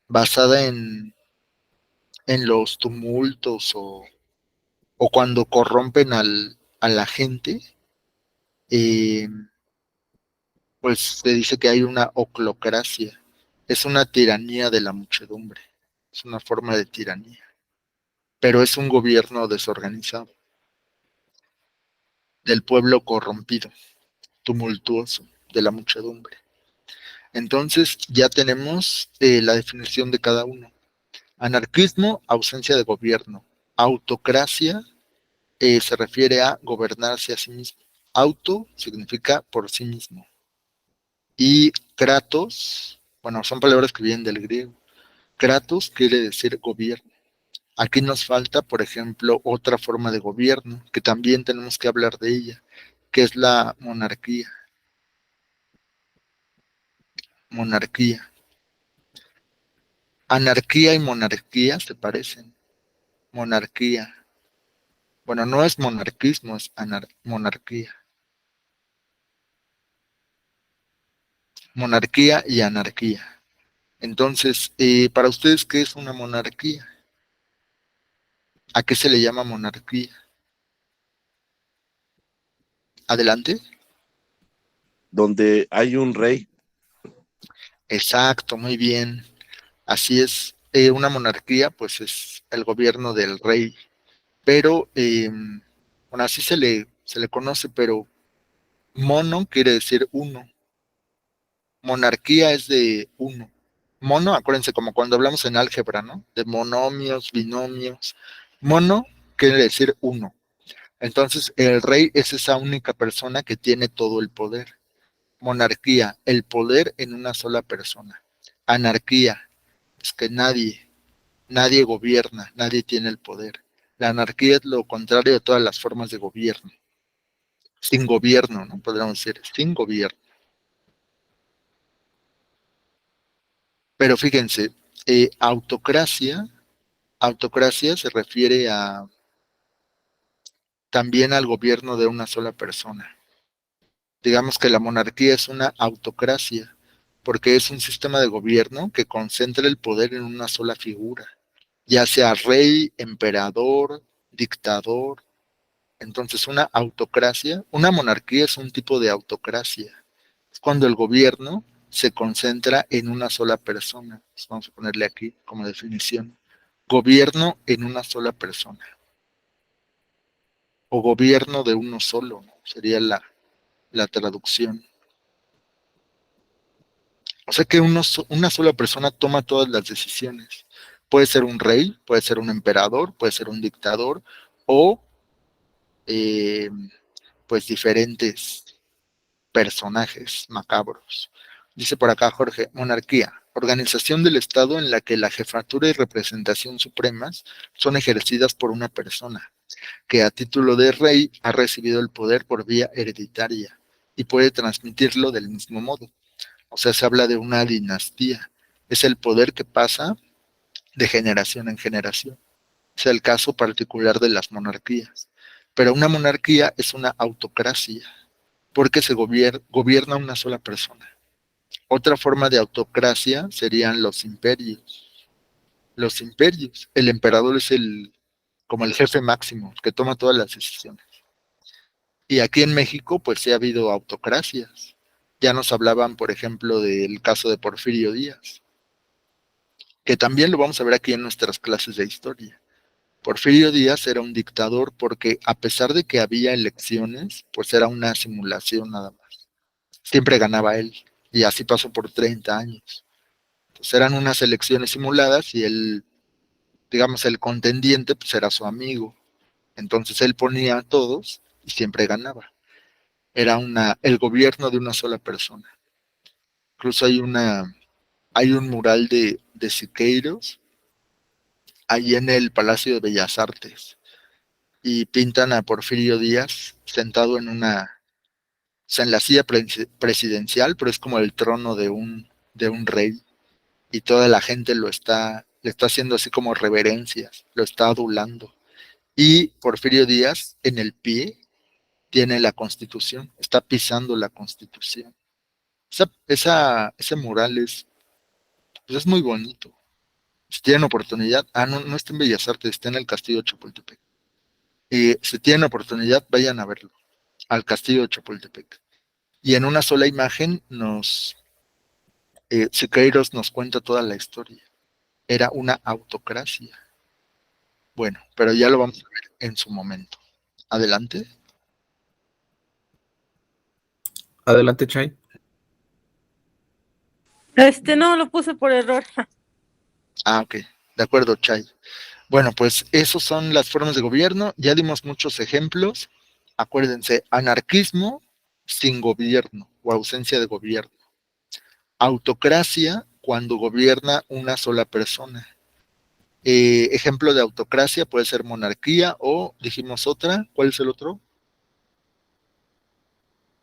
basada en los tumultos o cuando corrompen a la gente, eh, pues se dice que hay una oclocracia. Es una tiranía de la muchedumbre. Es una forma de tiranía. Pero es un gobierno desorganizado, del pueblo corrompido, tumultuoso, de la muchedumbre. Entonces ya tenemos la definición de cada uno. Anarquismo, ausencia de gobierno. Autocracia se refiere a gobernarse a sí mismo. Auto significa por sí mismo. Y kratos, bueno, son palabras que vienen del griego. Kratos quiere decir gobierno. Aquí nos falta, por ejemplo, otra forma de gobierno, que también tenemos que hablar de ella, que es la monarquía. Monarquía. Anarquía y monarquía se parecen. Monarquía. Bueno, no es monarquismo, es monarquía. Monarquía y anarquía. Entonces, para ustedes, ¿qué es una monarquía? ¿A qué se le llama monarquía? Adelante. Donde hay un rey. Exacto, muy bien. Así es. Una monarquía, pues es el gobierno del rey. Pero, bueno, así se le conoce, pero mono quiere decir uno. Monarquía es de uno. Mono, acuérdense, como cuando hablamos en álgebra, ¿no? De monomios, binomios. Mono quiere decir uno. Entonces, el rey es esa única persona que tiene todo el poder. Monarquía, el poder en una sola persona. Anarquía, es que nadie gobierna, nadie tiene el poder. La anarquía es lo contrario de todas las formas de gobierno. Sin gobierno, ¿no? Podríamos decir, sin gobierno. Pero fíjense, autocracia se refiere a también al gobierno de una sola persona. Digamos que la monarquía es una autocracia, porque es un sistema de gobierno que concentra el poder en una sola figura, ya sea rey, emperador, dictador. Entonces, una autocracia, una monarquía es un tipo de autocracia. Es cuando el gobierno se concentra en una sola persona. Pues vamos a ponerle aquí como definición. Gobierno en una sola persona. O gobierno de uno solo, ¿no? Sería la traducción. O sea que una sola persona toma todas las decisiones. Puede ser un rey, puede ser un emperador, puede ser un dictador o eh, pues diferentes personajes macabros. Dice por acá Jorge, monarquía, organización del Estado en la que la jefatura y representación supremas son ejercidas por una persona, que a título de rey ha recibido el poder por vía hereditaria y puede transmitirlo del mismo modo. O sea, se habla de una dinastía. Es el poder que pasa de generación en generación. Es el caso particular de las monarquías. Pero una monarquía es una autocracia, porque se gobierna una sola persona. Otra forma de autocracia serían los imperios. Los imperios. El emperador es como el jefe máximo, que toma todas las decisiones. Y aquí en México, pues sí ha habido autocracias. Ya nos hablaban, por ejemplo, del caso de Porfirio Díaz, que también lo vamos a ver aquí en nuestras clases de historia. Porfirio Díaz era un dictador porque a pesar de que había elecciones, pues era una simulación nada más. Siempre ganaba él, y así pasó por 30 años. Pues eran unas elecciones simuladas y él, digamos, el contendiente, pues era su amigo. Entonces él ponía a todos y siempre ganaba. Era el gobierno de una sola persona. Incluso hay un mural de Siqueiros ahí en el Palacio de Bellas Artes y pintan a Porfirio Díaz sentado en en la silla presidencial, pero es como el trono de un rey, y toda la gente le está haciendo así como reverencias, lo está adulando. Y Porfirio Díaz en el pie tiene la Constitución, está pisando la Constitución. Ese mural pues es muy bonito. Si tienen oportunidad, no, no está en Bellas Artes, está en el Castillo de Chapultepec. Y si tienen oportunidad, vayan a verlo, al Castillo de Chapultepec. Y en una sola imagen Siqueiros nos cuenta toda la historia. Era una autocracia. Bueno, pero ya lo vamos a ver en su momento. Adelante. Adelante, Chay. No, lo puse por error. Ok, de acuerdo, Chay. Bueno, pues esas son las formas de gobierno. Ya dimos muchos ejemplos. Acuérdense, anarquismo sin gobierno o ausencia de gobierno. Autocracia cuando gobierna una sola persona. Ejemplo de autocracia puede ser monarquía o, dijimos otra, ¿cuál es el otro?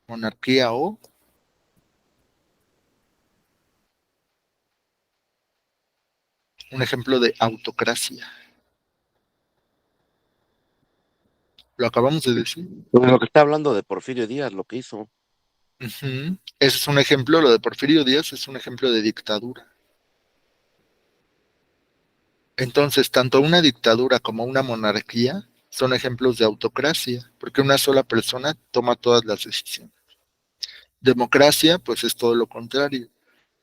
Monarquía o... Un ejemplo de autocracia. Lo acabamos de decir. Pues lo que está hablando de Porfirio Díaz, lo que hizo. Ese es un ejemplo, lo de Porfirio Díaz es un ejemplo de dictadura. Entonces, tanto una dictadura como una monarquía son ejemplos de autocracia, porque una sola persona toma todas las decisiones. Democracia, pues es todo lo contrario,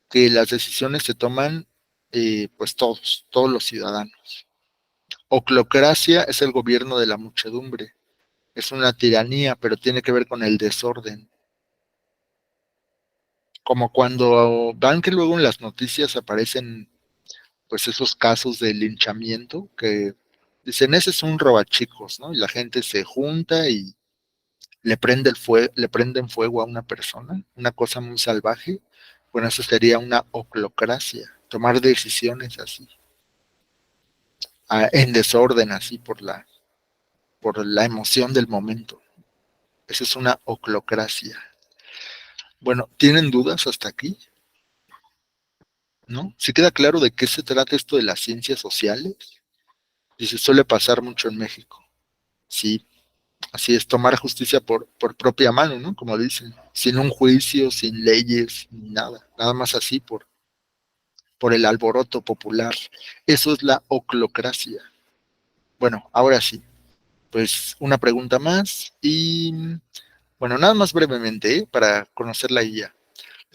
que las decisiones se toman pues todos los ciudadanos. Oclocracia es el gobierno de la muchedumbre, es una tiranía, pero tiene que ver con el desorden. Como cuando van que luego en las noticias aparecen pues esos casos de linchamiento que dicen, ese es un robachicos, ¿no? Y la gente se junta y le prenden fuego a una persona, una cosa muy salvaje. Bueno, eso sería una oclocracia, tomar decisiones así, en desorden, así por la emoción del momento. Esa es una oclocracia. Bueno, ¿tienen dudas hasta aquí? ¿No? ¿Sí queda claro de qué se trata esto de las ciencias sociales? Dice, suele pasar mucho en México. Sí, así es, tomar justicia por propia mano, ¿no? Como dicen, sin un juicio, sin leyes, ni nada, nada más así por el alboroto popular. Eso es la oclocracia. Bueno, ahora sí, pues una pregunta más y, bueno, nada más brevemente, para conocer la guía.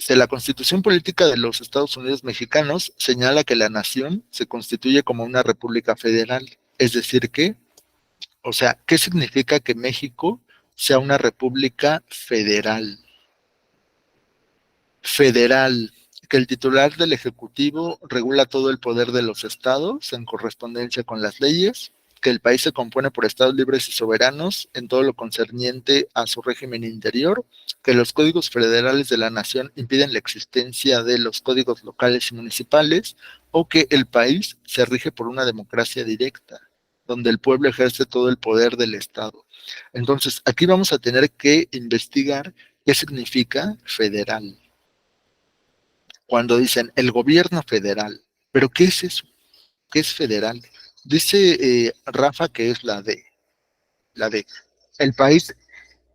La Constitución Política de los Estados Unidos Mexicanos señala que la nación se constituye como una república federal, es decir que, o sea, ¿qué significa que México sea una república federal? Federal, que el titular del Ejecutivo regula todo el poder de los estados en correspondencia con las leyes, que el país se compone por estados libres y soberanos en todo lo concerniente a su régimen interior, que los códigos federales de la nación impiden la existencia de los códigos locales y municipales, o que el país se rige por una democracia directa, donde el pueblo ejerce todo el poder del Estado. Entonces, aquí vamos a tener que investigar qué significa federal. Cuando dicen el gobierno federal, ¿pero qué es eso? ¿Qué es federal? Dice Rafa que es la D. La D. El país,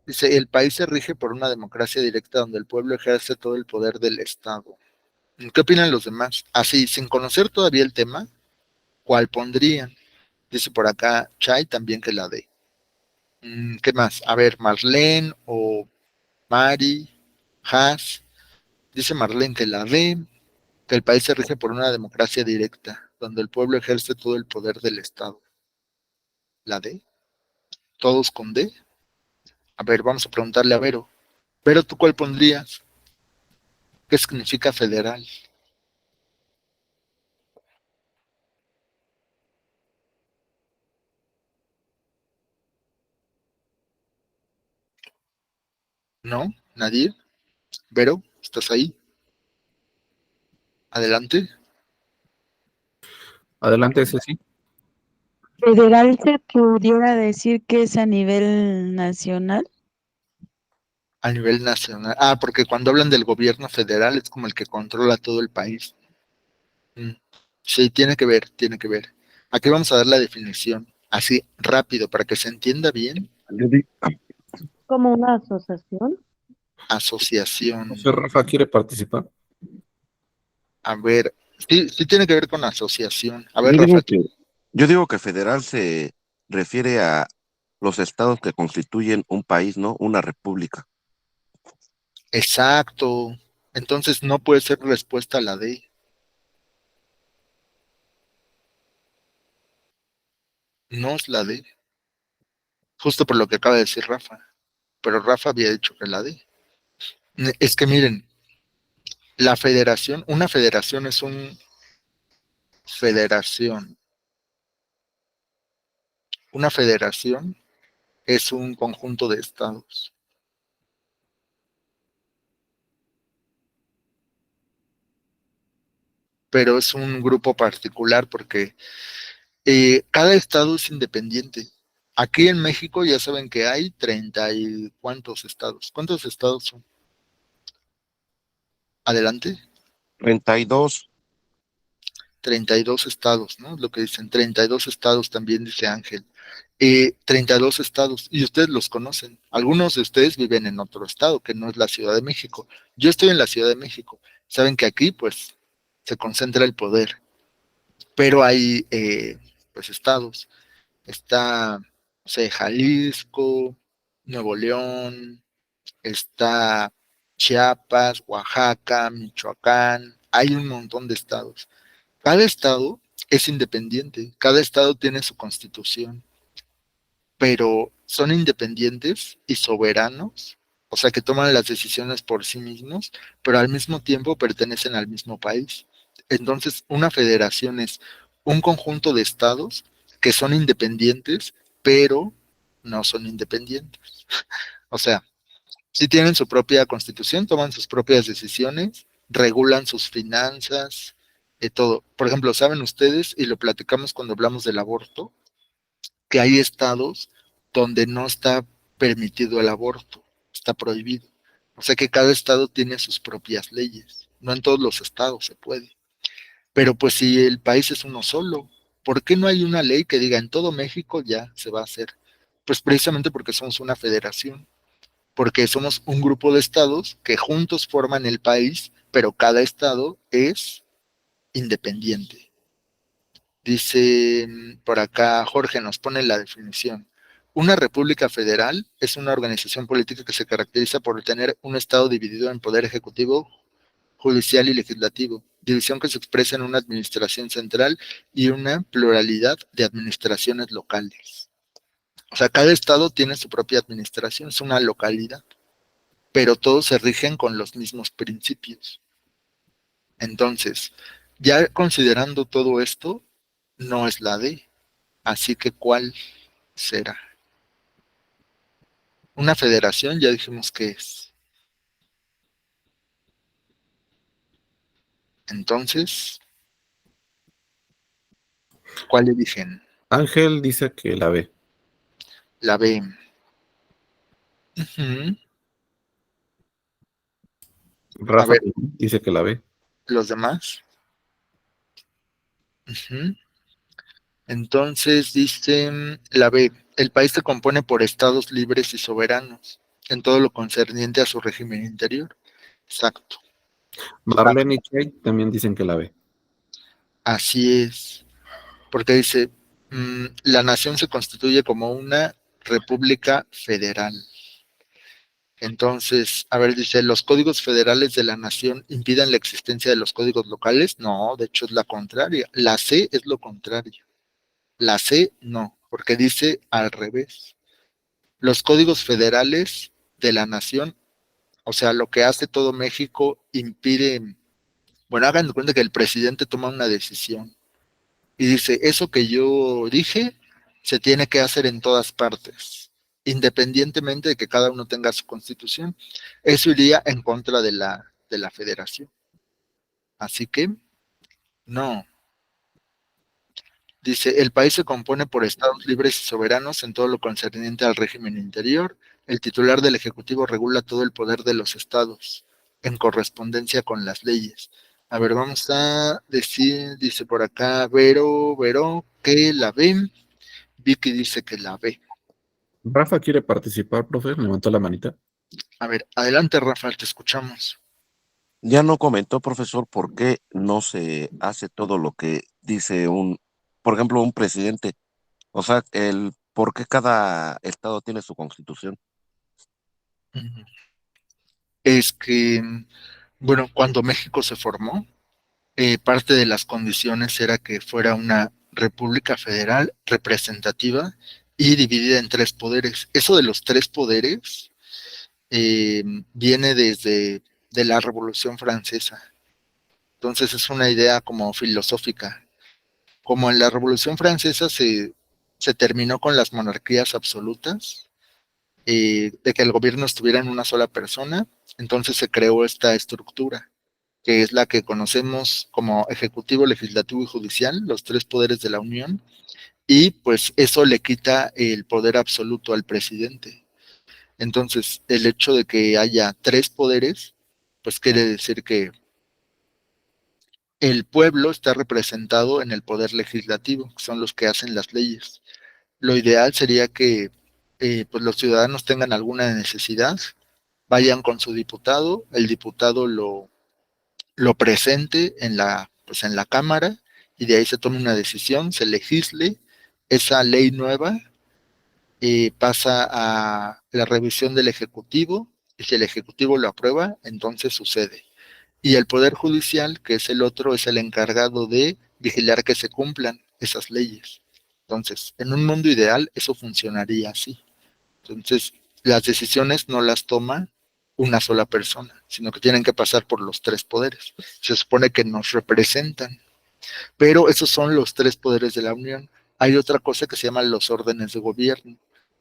dice, el país se rige por una democracia directa donde el pueblo ejerce todo el poder del Estado. ¿Qué opinan los demás? Así, sin conocer todavía el tema, ¿cuál pondrían? Dice por acá Chay también que la D. ¿Qué más? A ver, Marlene o Mari, Has. Dice Marlene que la D, que el país se rige por una democracia directa, donde el pueblo ejerce todo el poder del Estado. ¿La D? ¿Todos con D? A ver, vamos a preguntarle a Vero. Vero, ¿tú cuál pondrías? ¿Qué significa federal? ¿No? ¿Nadie? Vero, ¿estás ahí? Adelante. Adelante, ese sí. Federal se pudiera decir que es a nivel nacional. A nivel nacional. Ah, porque cuando hablan del gobierno federal es como el que controla todo el país. Sí, tiene que ver, tiene que ver. Aquí vamos a dar la definición, así rápido, para que se entienda bien. Como una asociación. Asociación. No sé, Rafa quiere participar. A ver, sí, sí tiene que ver con asociación. A ver, Yo Rafa, digo que, yo digo que federal se refiere a los estados que constituyen un país, ¿no? Una república. exacto. Entonces no puede ser respuesta a la D. No es la D. Justo por lo que acaba de decir Rafa. Pero Rafa había dicho que la D. Es que miren, la federación, una federación es un federación. Una federación es un conjunto de estados. Pero es un grupo particular porque cada estado es independiente. Aquí en México ya saben que hay 30 y cuántos estados. ¿Cuántos estados son? Adelante. 32. 32 estados, ¿no? Lo que dicen, 32 estados también dice Ángel. 32 estados, y ustedes los conocen. Algunos de ustedes viven en otro estado, que no es la Ciudad de México. Yo estoy en la Ciudad de México. Saben que aquí, pues, se concentra el poder, pero hay, pues, estados. Está, no sé, Jalisco, Nuevo León, está Chiapas, Oaxaca, Michoacán, hay un montón de estados. Cada estado es independiente, cada estado tiene su constitución, pero son independientes y soberanos, o sea que toman las decisiones por sí mismos, pero al mismo tiempo pertenecen al mismo país. Entonces, una federación es un conjunto de estados que son independientes, pero no son independientes. O sea, sí tienen su propia constitución, toman sus propias decisiones, regulan sus finanzas, todo. Por ejemplo, ¿saben ustedes, y lo platicamos cuando hablamos del aborto, que hay estados donde no está permitido el aborto, está prohibido? O sea que cada estado tiene sus propias leyes, no en todos los estados se puede. Pero pues si el país es uno solo, ¿por qué no hay una ley que diga en todo México ya se va a hacer? Pues precisamente porque somos una federación, porque somos un grupo de estados que juntos forman el país, pero cada estado es independiente. Dice por acá Jorge, nos pone la definición. Una república federal es una organización política que se caracteriza por tener un estado dividido en poder ejecutivo, judicial y legislativo, división que se expresa en una administración central y una pluralidad de administraciones locales. O sea, cada estado tiene su propia administración, es una localidad, pero todos se rigen con los mismos principios. Entonces, ya considerando todo esto, no es la D. Así que, ¿cuál será? Una federación, ya dijimos que es. Entonces, ¿cuál eligen? Ángel dice que la B. La B. Ujú. A Rafa ver, dice que la B. los demás. Ujú. Entonces dice la B, el país se compone por estados libres y soberanos en todo lo concerniente a su régimen interior. Exacto. Marlene y Chay también dicen que la ve. Así es. Porque dice, la nación se constituye como una república federal. Entonces, a ver, dice, ¿los códigos federales de la nación impiden la existencia de los códigos locales? No, de hecho es la contraria. La C es lo contrario. La C no, porque dice al revés. Los códigos federales de la nación, o sea, lo que hace todo México impide, bueno, hagan de cuenta que el presidente toma una decisión y dice, eso que yo dije se tiene que hacer en todas partes, independientemente de que cada uno tenga su constitución. Eso iría en contra de la federación. Así que, no. Dice, el país se compone por estados libres y soberanos en todo lo concerniente al régimen interior. El titular del Ejecutivo regula todo el poder de los estados en correspondencia con las leyes. A ver, vamos a decir, dice por acá, Vero, que la ve. Vicky dice que la ve. Rafa quiere participar, profe, levantó la manita. A ver, adelante, Rafael, te escuchamos. Ya no comentó, profesor, por qué no se hace todo lo que dice por ejemplo, un presidente. O sea, por qué cada estado tiene su constitución. Es que, bueno, cuando México se formó, parte de las condiciones era que fuera una república federal representativa y dividida en tres poderes. Eso de los tres poderes viene desde de la Revolución Francesa. Entonces es una idea como filosófica. Como en la Revolución Francesa se terminó con las monarquías absolutas, de que el gobierno estuviera en una sola persona, entonces se creó esta estructura que es la que conocemos como ejecutivo, legislativo y judicial, los tres poderes de la Unión, y pues eso le quita el poder absoluto al presidente. Entonces, el hecho de que haya tres poderes, pues quiere decir que el pueblo está representado en el poder legislativo, que son los que hacen las leyes. Lo ideal sería que pues los ciudadanos tengan alguna necesidad, vayan con su diputado, el diputado lo presente pues en la Cámara y de ahí se tome una decisión, se legisle, esa ley nueva pasa a la revisión del Ejecutivo y si el Ejecutivo lo aprueba, entonces sucede. Y el Poder Judicial, que es el otro, es el encargado de vigilar que se cumplan esas leyes. Entonces, en un mundo ideal, eso funcionaría así. Entonces, las decisiones no las toma una sola persona, sino que tienen que pasar por los tres poderes. Se supone que nos representan, pero esos son los tres poderes de la Unión. Hay otra cosa que se llama los órdenes de gobierno,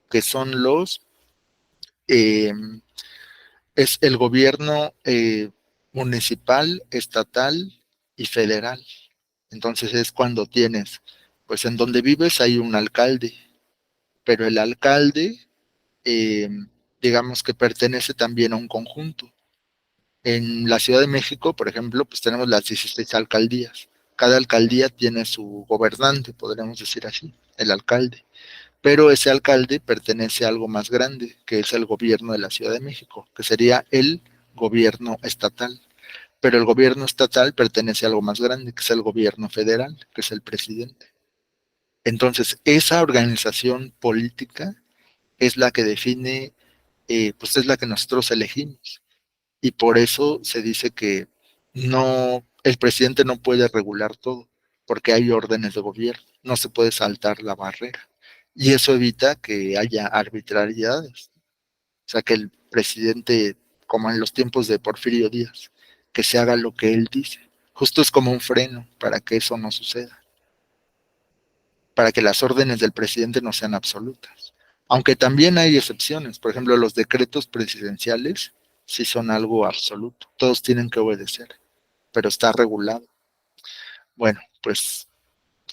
que son es el gobierno municipal, estatal y federal. Entonces es cuando tienes, pues en donde vives hay un alcalde, pero el alcalde eh, digamos que pertenece también a un conjunto. En la Ciudad de México, por ejemplo, pues tenemos las 16 alcaldías. Cada alcaldía tiene su gobernante, podríamos decir así, el alcalde. Pero ese alcalde pertenece a algo más grande, que es el gobierno de la Ciudad de México, que sería el gobierno estatal. Pero el gobierno estatal pertenece a algo más grande, que es el gobierno federal, que es el presidente. Entonces, esa organización política es la que define, pues es la que nosotros elegimos. Y por eso se dice que no, el presidente no puede regular todo, porque hay órdenes de gobierno, no se puede saltar la barrera. Y eso evita que haya arbitrariedades. O sea, que el presidente, como en los tiempos de Porfirio Díaz, que se haga lo que él dice. Justo es como un freno para que eso no suceda, para que las órdenes del presidente no sean absolutas. Aunque también hay excepciones, por ejemplo, los decretos presidenciales sí son algo absoluto, todos tienen que obedecer, pero está regulado. Bueno, pues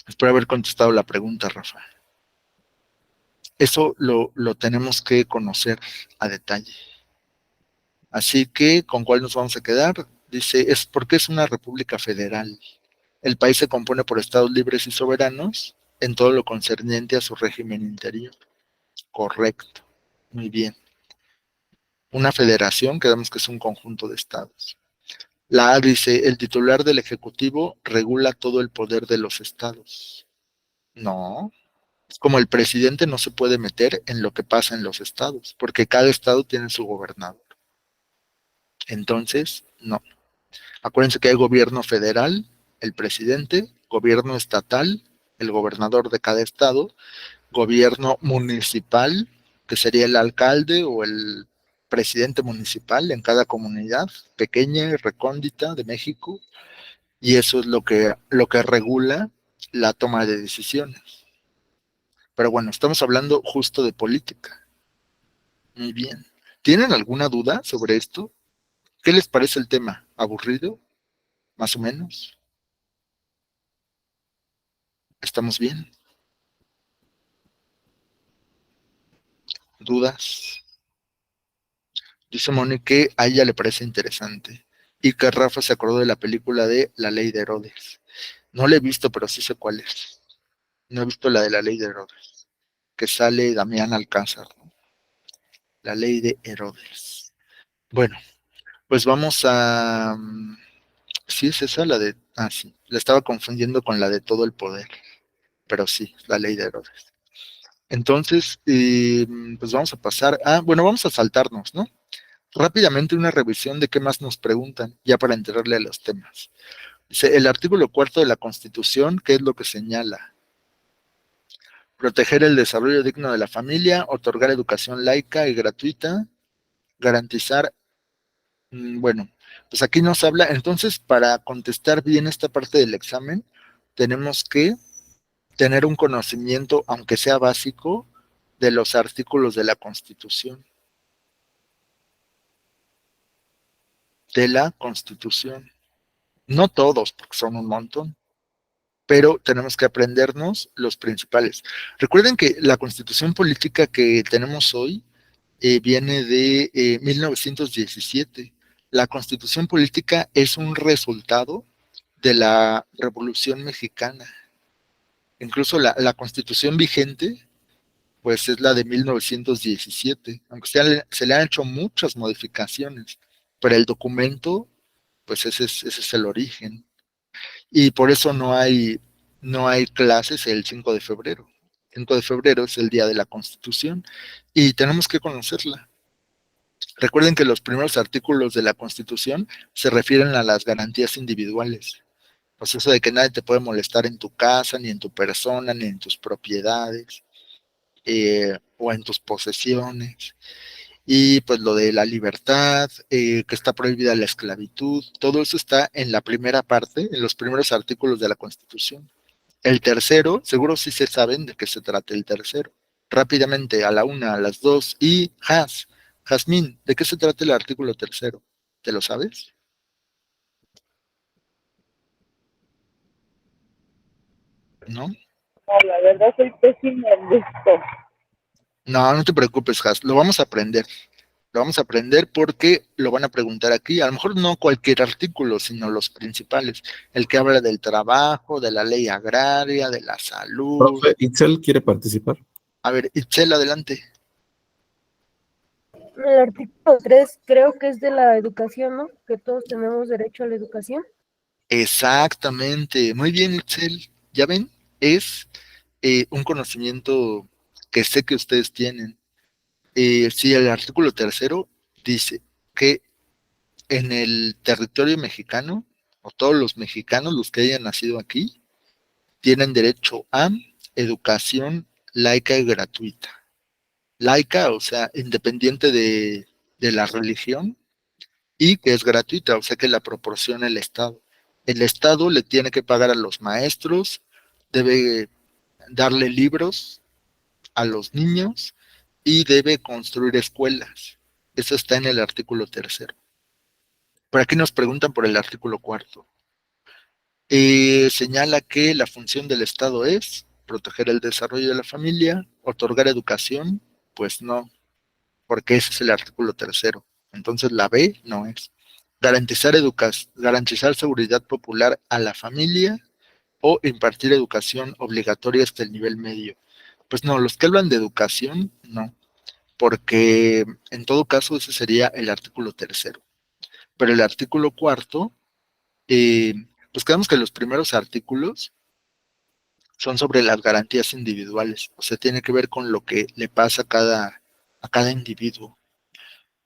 espero haber contestado la pregunta, Rafa. Eso lo tenemos que conocer a detalle. Así que, ¿con cuál nos vamos a quedar? Dice, es porque es una república federal. El país se compone por estados libres y soberanos en todo lo concerniente a su régimen interior. Correcto. Muy bien. Una federación, quedamos que es un conjunto de estados. La A dice, el titular del Ejecutivo regula todo el poder de los estados. No, es como el presidente no se puede meter en lo que pasa en los estados, porque cada estado tiene su gobernador. Entonces, no. Acuérdense que hay gobierno federal, el presidente, gobierno estatal, el gobernador de cada estado, gobierno municipal, que sería el alcalde o el presidente municipal en cada comunidad pequeña y recóndita de México, y eso es lo que regula la toma de decisiones. Pero bueno, estamos hablando justo de política. Muy bien. ¿Tienen alguna duda sobre esto? ¿Qué les parece el tema? ¿Aburrido? ¿Más o menos? ¿Estamos bien? ¿Dudas? Dice Moni que a ella le parece interesante y que Rafa se acordó de la película de La Ley de Herodes. No la he visto, pero sí sé cuál es. No he visto la de La Ley de Herodes, que sale Damián Alcázar, ¿no? La Ley de Herodes. Bueno, pues vamos a... Sí, es esa la de... Ah, sí, la estaba confundiendo con la de Todo el Poder, pero sí, La Ley de Herodes. Entonces, pues vamos a pasar a... Bueno, vamos a saltarnos, ¿no? Rápidamente una revisión de qué más nos preguntan, ya para entrarle a los temas. Dice, el artículo 4 de la Constitución, ¿qué es lo que señala? Proteger el desarrollo digno de la familia, otorgar educación laica y gratuita, garantizar, bueno, pues aquí nos habla, entonces para contestar bien esta parte del examen, tenemos que tener un conocimiento, aunque sea básico, de los artículos de la Constitución. De la Constitución. No todos, porque son un montón, pero tenemos que aprendernos los principales. Recuerden que la Constitución política que tenemos hoy viene de 1917. La Constitución política es un resultado de la Revolución Mexicana. Incluso la Constitución vigente, pues es la de 1917, aunque se le han hecho muchas modificaciones, pero el documento, pues ese es el origen. Y por eso no hay clases el 5 de febrero. El 5 de febrero es el día de la Constitución y tenemos que conocerla. Recuerden que los primeros artículos de la Constitución se refieren a las garantías individuales. Pues eso de que nadie te puede molestar en tu casa, ni en tu persona, ni en tus propiedades, o en tus posesiones. Y pues lo de la libertad, que está prohibida la esclavitud, todo eso está en la primera parte, en los primeros artículos de la Constitución. El tercero, seguro sí se saben de qué se trata el tercero. Rápidamente, a la una, a las dos, y Jazmín, ¿de qué se trata el artículo tercero? ¿Te lo sabes? ¿No? No, la verdad soy pésima en esto. No, no te preocupes, Jaz, lo vamos a aprender. Lo vamos a aprender porque lo van a preguntar aquí. A lo mejor no cualquier artículo, sino los principales. El que habla del trabajo, de la ley agraria, de la salud. Profe, Itzel quiere participar. A ver, Itzel, adelante. El artículo 3 creo que es de la educación, ¿no? Que todos tenemos derecho a la educación. Exactamente. Muy bien, Itzel. ¿Ya ven? Es un conocimiento que sé que ustedes tienen. Sí, el artículo tercero dice que en el territorio mexicano, o todos los mexicanos, los que hayan nacido aquí, tienen derecho a educación laica y gratuita. Laica, o sea, independiente de la religión, y que es gratuita, o sea, que la proporciona el Estado. El Estado le tiene que pagar a los maestros, debe darle libros a los niños y debe construir escuelas. Eso está en el artículo tercero. Por aquí nos preguntan por el artículo cuarto. Señala que la función del Estado es proteger el desarrollo de la familia, otorgar educación, pues no, porque ese es el artículo tercero. Entonces la B no es. Garantizar seguridad popular a la familia, o impartir educación obligatoria hasta el nivel medio. Pues no, los que hablan de educación, no, porque en todo caso ese sería el artículo 3º. Pero el artículo 4º, pues quedamos que los primeros artículos son sobre las garantías individuales, o sea, tiene que ver con lo que le pasa a cada individuo.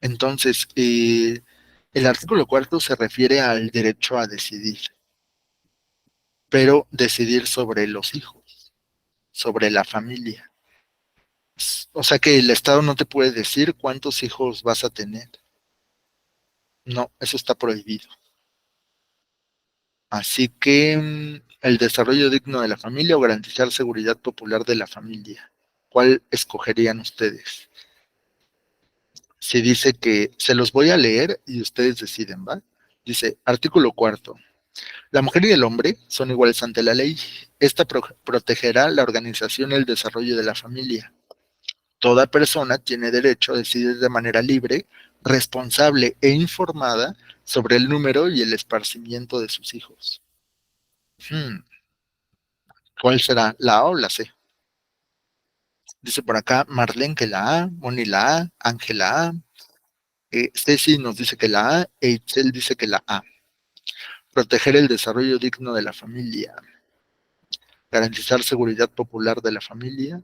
Entonces, el artículo 4º se refiere al derecho a decidir, pero decidir sobre los hijos, sobre la familia. O sea que el Estado no te puede decir cuántos hijos vas a tener. No, eso está prohibido. Así que el desarrollo digno de la familia o garantizar seguridad popular de la familia. ¿Cuál escogerían ustedes? Si dice que se los voy a leer y ustedes deciden, ¿va? Dice, artículo 4º. La mujer y el hombre son iguales ante la ley. Esta protegerá la organización y el desarrollo de la familia. Toda persona tiene derecho a decidir de manera libre, responsable e informada sobre el número y el esparcimiento de sus hijos. ¿Cuál será? ¿La A o la C? Dice por acá Marlene que la A, Moni la A, Ángela A, Ceci nos dice que la A, e Itzel dice que la A. Proteger el desarrollo digno de la familia. Garantizar seguridad popular de la familia.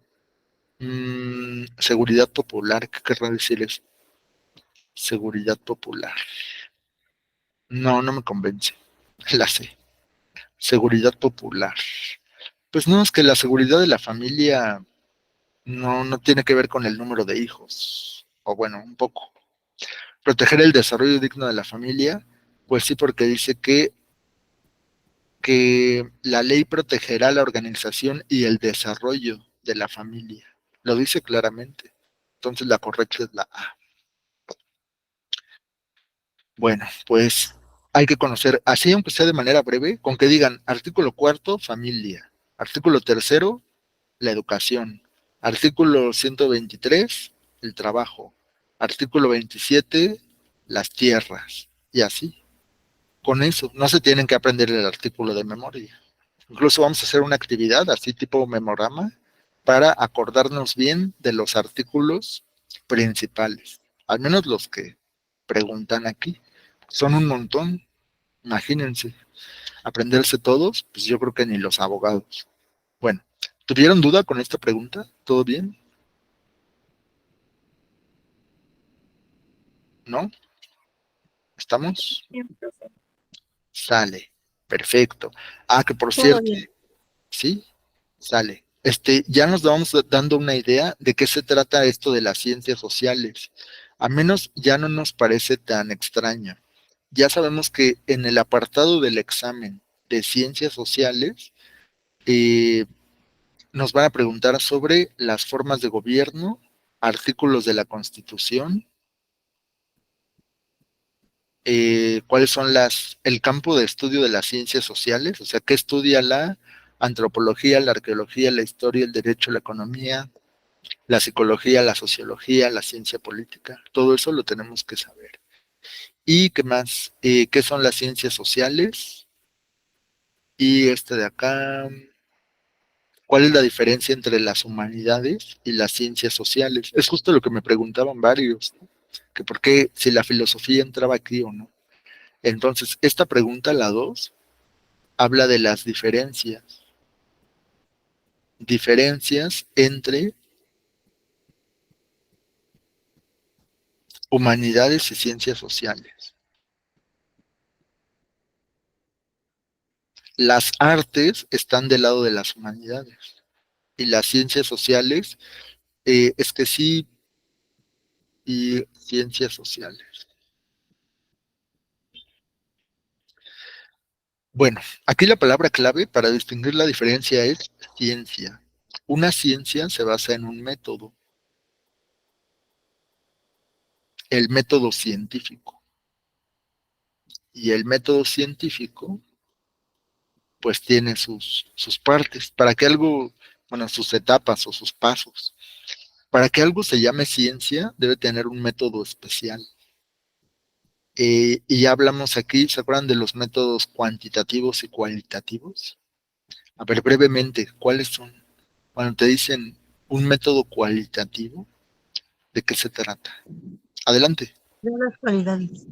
Seguridad popular, ¿qué querrá decir eso? Seguridad popular. No, no me convence. La C. Seguridad popular. Pues no, es que la seguridad de la familia no tiene que ver con el número de hijos. O bueno, un poco. Proteger el desarrollo digno de la familia, pues sí, porque dice que la ley protegerá la organización y el desarrollo de la familia. Lo dice claramente. Entonces la correcta es la A. Bueno, pues hay que conocer, así aunque sea de manera breve, con que digan artículo 4º, familia. Artículo 3º, la educación. Artículo 123, el trabajo. Artículo 27, las tierras. Y así. Con eso, no se tienen que aprender el artículo de memoria. Incluso vamos a hacer una actividad así tipo memorama para acordarnos bien de los artículos principales. Al menos los que preguntan aquí. Son un montón. Imagínense. Aprenderse todos, pues yo creo que ni los abogados. Bueno, ¿tuvieron duda con esta pregunta? ¿Todo bien? ¿No? ¿Estamos? Sale. Perfecto. Ah, que por Todo cierto, bien. ¿sí? Sale. Ya nos vamos dando una idea de qué se trata esto de las ciencias sociales. A menos ya no nos parece tan extraño. Ya sabemos que en el apartado del examen de ciencias sociales nos van a preguntar sobre las formas de gobierno, artículos de la Constitución, cuáles son el campo de estudio de las ciencias sociales, o sea, qué estudia la antropología, la arqueología, la historia, el derecho, la economía, la psicología, la sociología, la ciencia política. Todo eso lo tenemos que saber. ¿Y qué más? ¿Qué son las ciencias sociales? Y este de acá, ¿cuál es la diferencia entre las humanidades y las ciencias sociales? Es justo lo que me preguntaban varios, ¿no? Que por qué, si la filosofía entraba aquí o no. Entonces, esta pregunta, la 2, habla de las diferencias. Diferencias entre humanidades y ciencias sociales. Las artes están del lado de las humanidades y las ciencias sociales, es que sí, y ciencias sociales. Bueno, aquí la palabra clave para distinguir la diferencia es ciencia. Una ciencia se basa en un método, el método científico. Y el método científico pues tiene sus partes, para que algo, bueno, sus etapas o sus pasos. Para que algo se llame ciencia, debe tener un método especial. Y ya hablamos aquí, ¿se acuerdan de los métodos cuantitativos y cualitativos? A ver, brevemente, ¿cuáles son? Cuando te dicen un método cualitativo, ¿de qué se trata? Adelante. De las cualidades.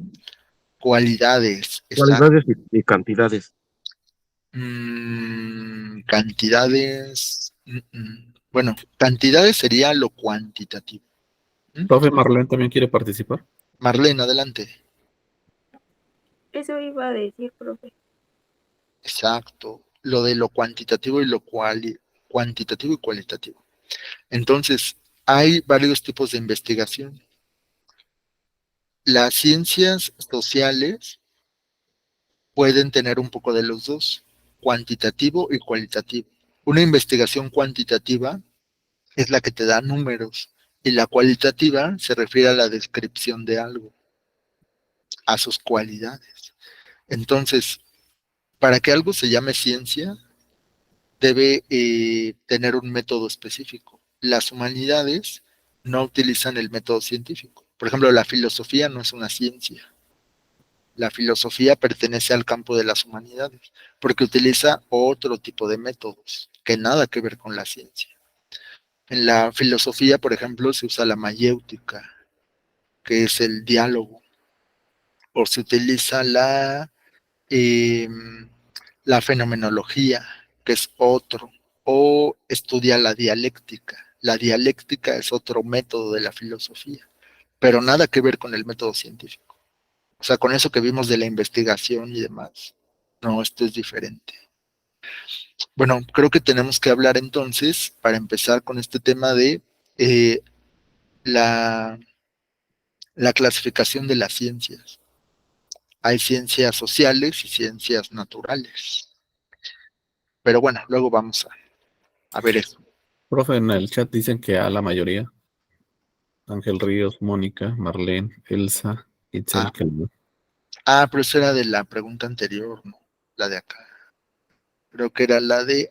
Cualidades, exacto. Cualidades y cantidades. Cantidades. Bueno, cantidades sería lo cuantitativo. Profe Marlene también quiere participar. Marlene, adelante. Eso iba a decir, profe. Exacto. Lo de lo cuantitativo y lo cuantitativo y cualitativo. Entonces, hay varios tipos de investigación. Las ciencias sociales pueden tener un poco de los dos, cuantitativo y cualitativo. Una investigación cuantitativa es la que te da números y la cualitativa se refiere a la descripción de algo, a sus cualidades. Entonces, para que algo se llame ciencia, debe tener un método específico. Las humanidades no utilizan el método científico. Por ejemplo, la filosofía no es una ciencia. La filosofía pertenece al campo de las humanidades, porque utiliza otro tipo de métodos que nada que ver con la ciencia. En la filosofía, por ejemplo, se usa la mayéutica, que es el diálogo, o se utiliza eh, la fenomenología, que es otro, o estudia la dialéctica. La dialéctica es otro método de la filosofía, pero nada que ver con el método científico. O sea, con eso que vimos de la investigación y demás. No, esto es diferente. Bueno, creo que tenemos que hablar entonces, para empezar con este tema de eh, la, la clasificación de las ciencias. Hay ciencias sociales y ciencias naturales. Pero bueno, luego vamos a ver eso. Profe, en el chat dicen que a la mayoría. Ángel Ríos, Mónica, Marlene, Elsa, Itzel, Kelvin. Pero esa era de la pregunta anterior, ¿no? La de acá. Creo que era la de,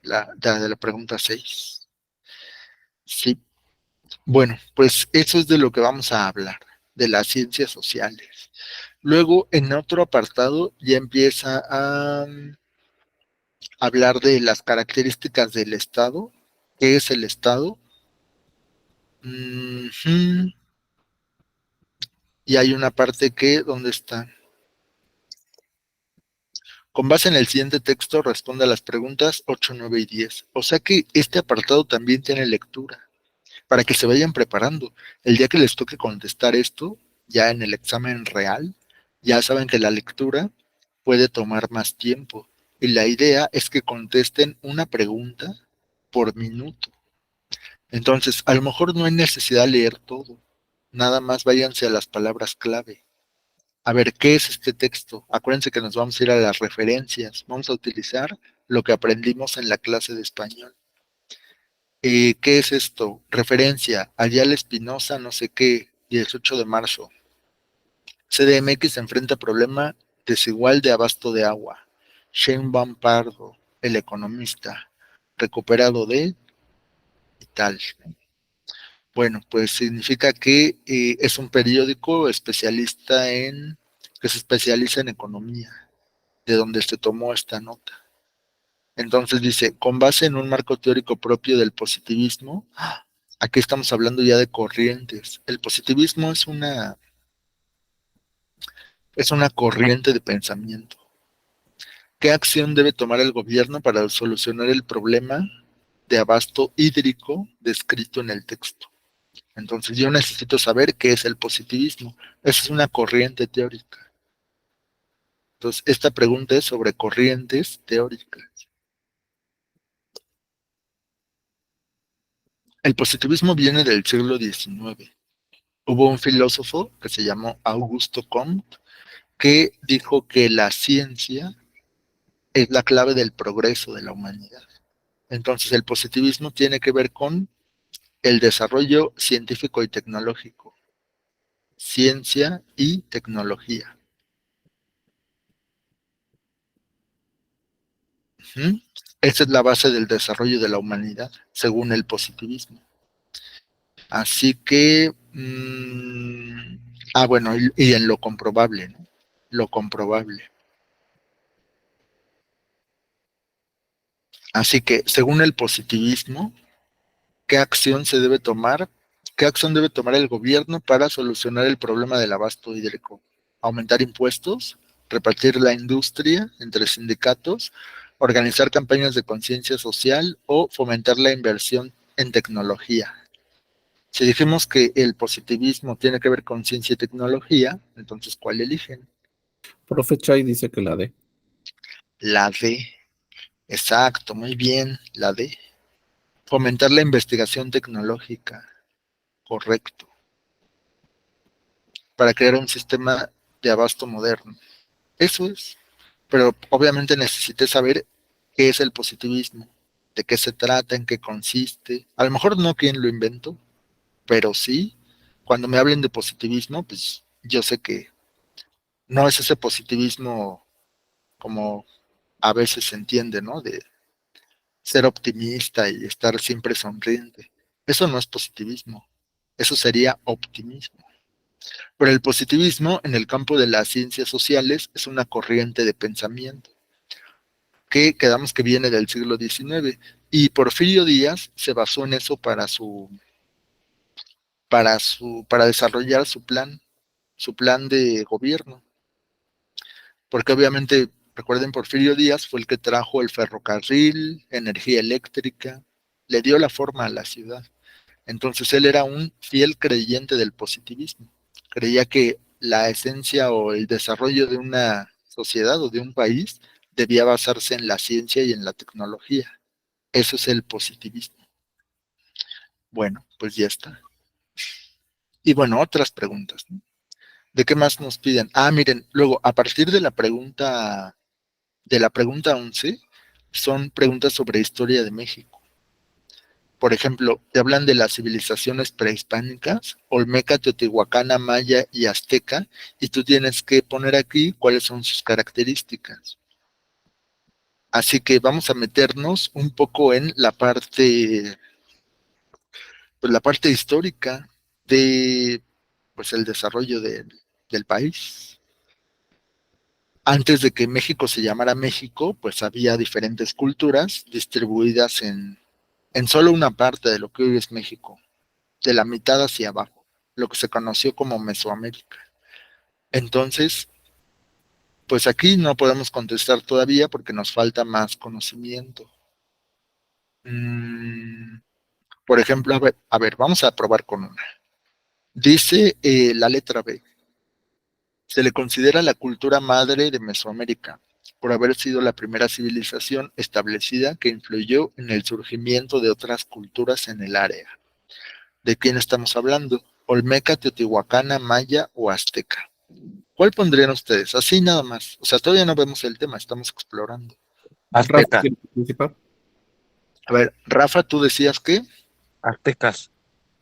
la de la pregunta 6. Sí. Bueno, pues eso es de lo que vamos a hablar, de las ciencias sociales. Luego, en otro apartado, ya empieza a hablar de las características del Estado. ¿Qué es el Estado? Y hay una parte que, ¿dónde está? Con base en el siguiente texto, responde a las preguntas 8, 9 y 10. O sea que este apartado también tiene lectura, para que se vayan preparando. El día que les toque contestar esto, ya en el examen real, ya saben que la lectura puede tomar más tiempo. Y la idea es que contesten una pregunta por minuto. Entonces, a lo mejor no hay necesidad de leer todo. Nada más váyanse a las palabras clave. A ver, ¿qué es este texto? Acuérdense que nos vamos a ir a las referencias. Vamos a utilizar lo que aprendimos en la clase de español. ¿Qué es esto? Referencia, Ayala Espinosa, no sé qué, 18 de marzo. CDMX enfrenta problema desigual de abasto de agua. Sheinbaum Pardo, el economista, recuperado de y tal. Bueno, pues significa que es un periódico especialista que se especializa en economía, de donde se tomó esta nota. Entonces dice, con base en un marco teórico propio del positivismo, aquí estamos hablando ya de corrientes. El positivismo es una corriente de pensamiento. ¿Qué acción debe tomar el gobierno para solucionar el problema de abasto hídrico descrito en el texto? Entonces yo necesito saber qué es el positivismo. Esa es una corriente teórica. Entonces esta pregunta es sobre corrientes teóricas. El positivismo viene del siglo XIX. Hubo un filósofo que se llamó Augusto Comte que dijo que la ciencia es la clave del progreso de la humanidad. Entonces el positivismo tiene que ver con el desarrollo científico y tecnológico. Ciencia y tecnología. Esa es la base del desarrollo de la humanidad, según el positivismo. Así que, bueno, y en lo comprobable, ¿no? Lo comprobable. Así que, según el positivismo, ¿qué acción se debe tomar? ¿Qué acción debe tomar el gobierno para solucionar el problema del abasto hídrico? ¿Aumentar impuestos? ¿Repartir la industria entre sindicatos? ¿Organizar campañas de conciencia social? ¿O fomentar la inversión en tecnología? Si dijimos que el positivismo tiene que ver con ciencia y tecnología, entonces ¿cuál eligen? Profe Chay dice que la D. La D. Exacto, muy bien, la D. Fomentar la investigación tecnológica. Correcto. Para crear un sistema de abasto moderno. Eso es. Pero obviamente necesité saber qué es el positivismo, de qué se trata, en qué consiste. A lo mejor no quién lo inventó, pero sí, cuando me hablen de positivismo, pues yo sé que no es ese positivismo como a veces se entiende, ¿no? De ser optimista y estar siempre sonriente. Eso no es positivismo, eso sería optimismo. Pero el positivismo en el campo de las ciencias sociales es una corriente de pensamiento que quedamos que viene del siglo XIX y Porfirio Díaz se basó en eso para desarrollar su plan de gobierno, porque obviamente recuerden Porfirio Díaz fue el que trajo el ferrocarril, energía eléctrica, le dio la forma a la ciudad. Entonces él era un fiel creyente del positivismo. Creía que la esencia o el desarrollo de una sociedad o de un país debía basarse en la ciencia y en la tecnología. Eso es el positivismo. Bueno, pues ya está. Y bueno, otras preguntas, ¿no? ¿De qué más nos piden? Ah, miren, luego, a partir de la pregunta 11, son preguntas sobre historia de México. Por ejemplo, te hablan de las civilizaciones prehispánicas, olmeca, teotihuacana, maya y azteca, y tú tienes que poner aquí cuáles son sus características. Así que vamos a meternos un poco en pues la parte histórica de pues el desarrollo del país. Antes de que México se llamara México, pues había diferentes culturas distribuidas en solo una parte de lo que hoy es México, de la mitad hacia abajo, lo que se conoció como Mesoamérica. Entonces, pues aquí no podemos contestar todavía porque nos falta más conocimiento. Por ejemplo, a ver, vamos a probar con una. Dice la letra B. Se le considera la cultura madre de Mesoamérica, por haber sido la primera civilización establecida que influyó en el surgimiento de otras culturas en el área. ¿De quién estamos hablando? Olmeca, teotihuacana, maya o azteca. ¿Cuál pondrían ustedes? Así nada más. O sea, todavía no vemos el tema, estamos explorando. Azteca. A ver, Rafa, ¿tú decías qué? Aztecas.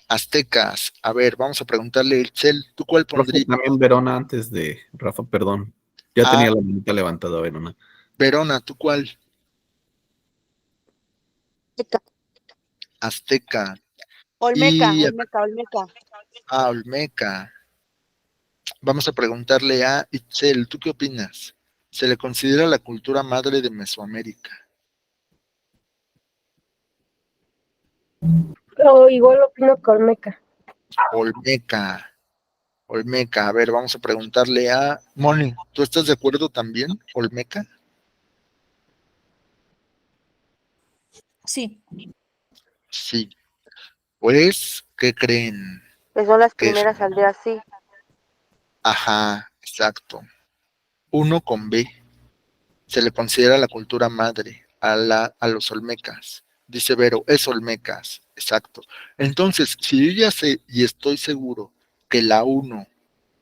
Aztecas. A ver, vamos a preguntarle a Itzel, ¿tú cuál Profe, pondrías? también Verona antes de Rafa, perdón. Ya tenía la manita levantada, Verona. Verona, ¿tú cuál? Azteca. Azteca. Olmeca, Y Olmeca, Olmeca. Olmeca. Vamos a preguntarle a Itzel, ¿tú qué opinas? Se le considera la cultura madre de Mesoamérica. Igual opino que Olmeca. Olmeca. Olmeca. A ver, vamos a preguntarle a Moni, ¿tú estás de acuerdo también, Olmeca? Sí. Sí. Pues, ¿qué creen? Que son las Que primeras aldeas, sí. ajá, exacto. Uno con B. Se le considera la cultura madre a los olmecas. Dice Vero, es olmecas, exacto. Entonces, si yo ya sé y estoy seguro que la 1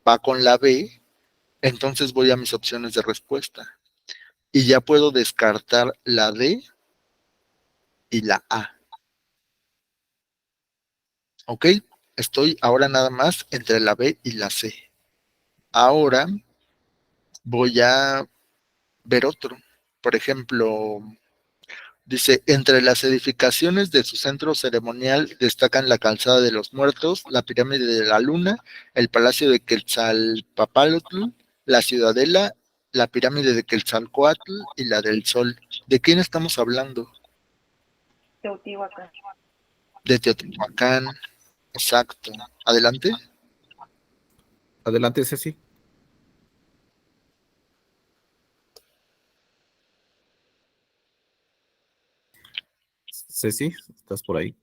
va con la B, entonces voy a mis opciones de respuesta. Y ya puedo descartar la D y la A. ¿Ok? Estoy ahora nada más entre la B y la C. Ahora voy a ver otro. Por ejemplo, dice, entre las edificaciones de su centro ceremonial destacan la Calzada de los Muertos, la Pirámide de la Luna, el Palacio de Quetzalpáyotl, la Ciudadela, la Pirámide de Quetzalcóatl y la del Sol. ¿De quién estamos hablando? Teotihuacán. De Teotihuacán, exacto. Adelante. Adelante, Ceci. Ceci, ¿estás por ahí?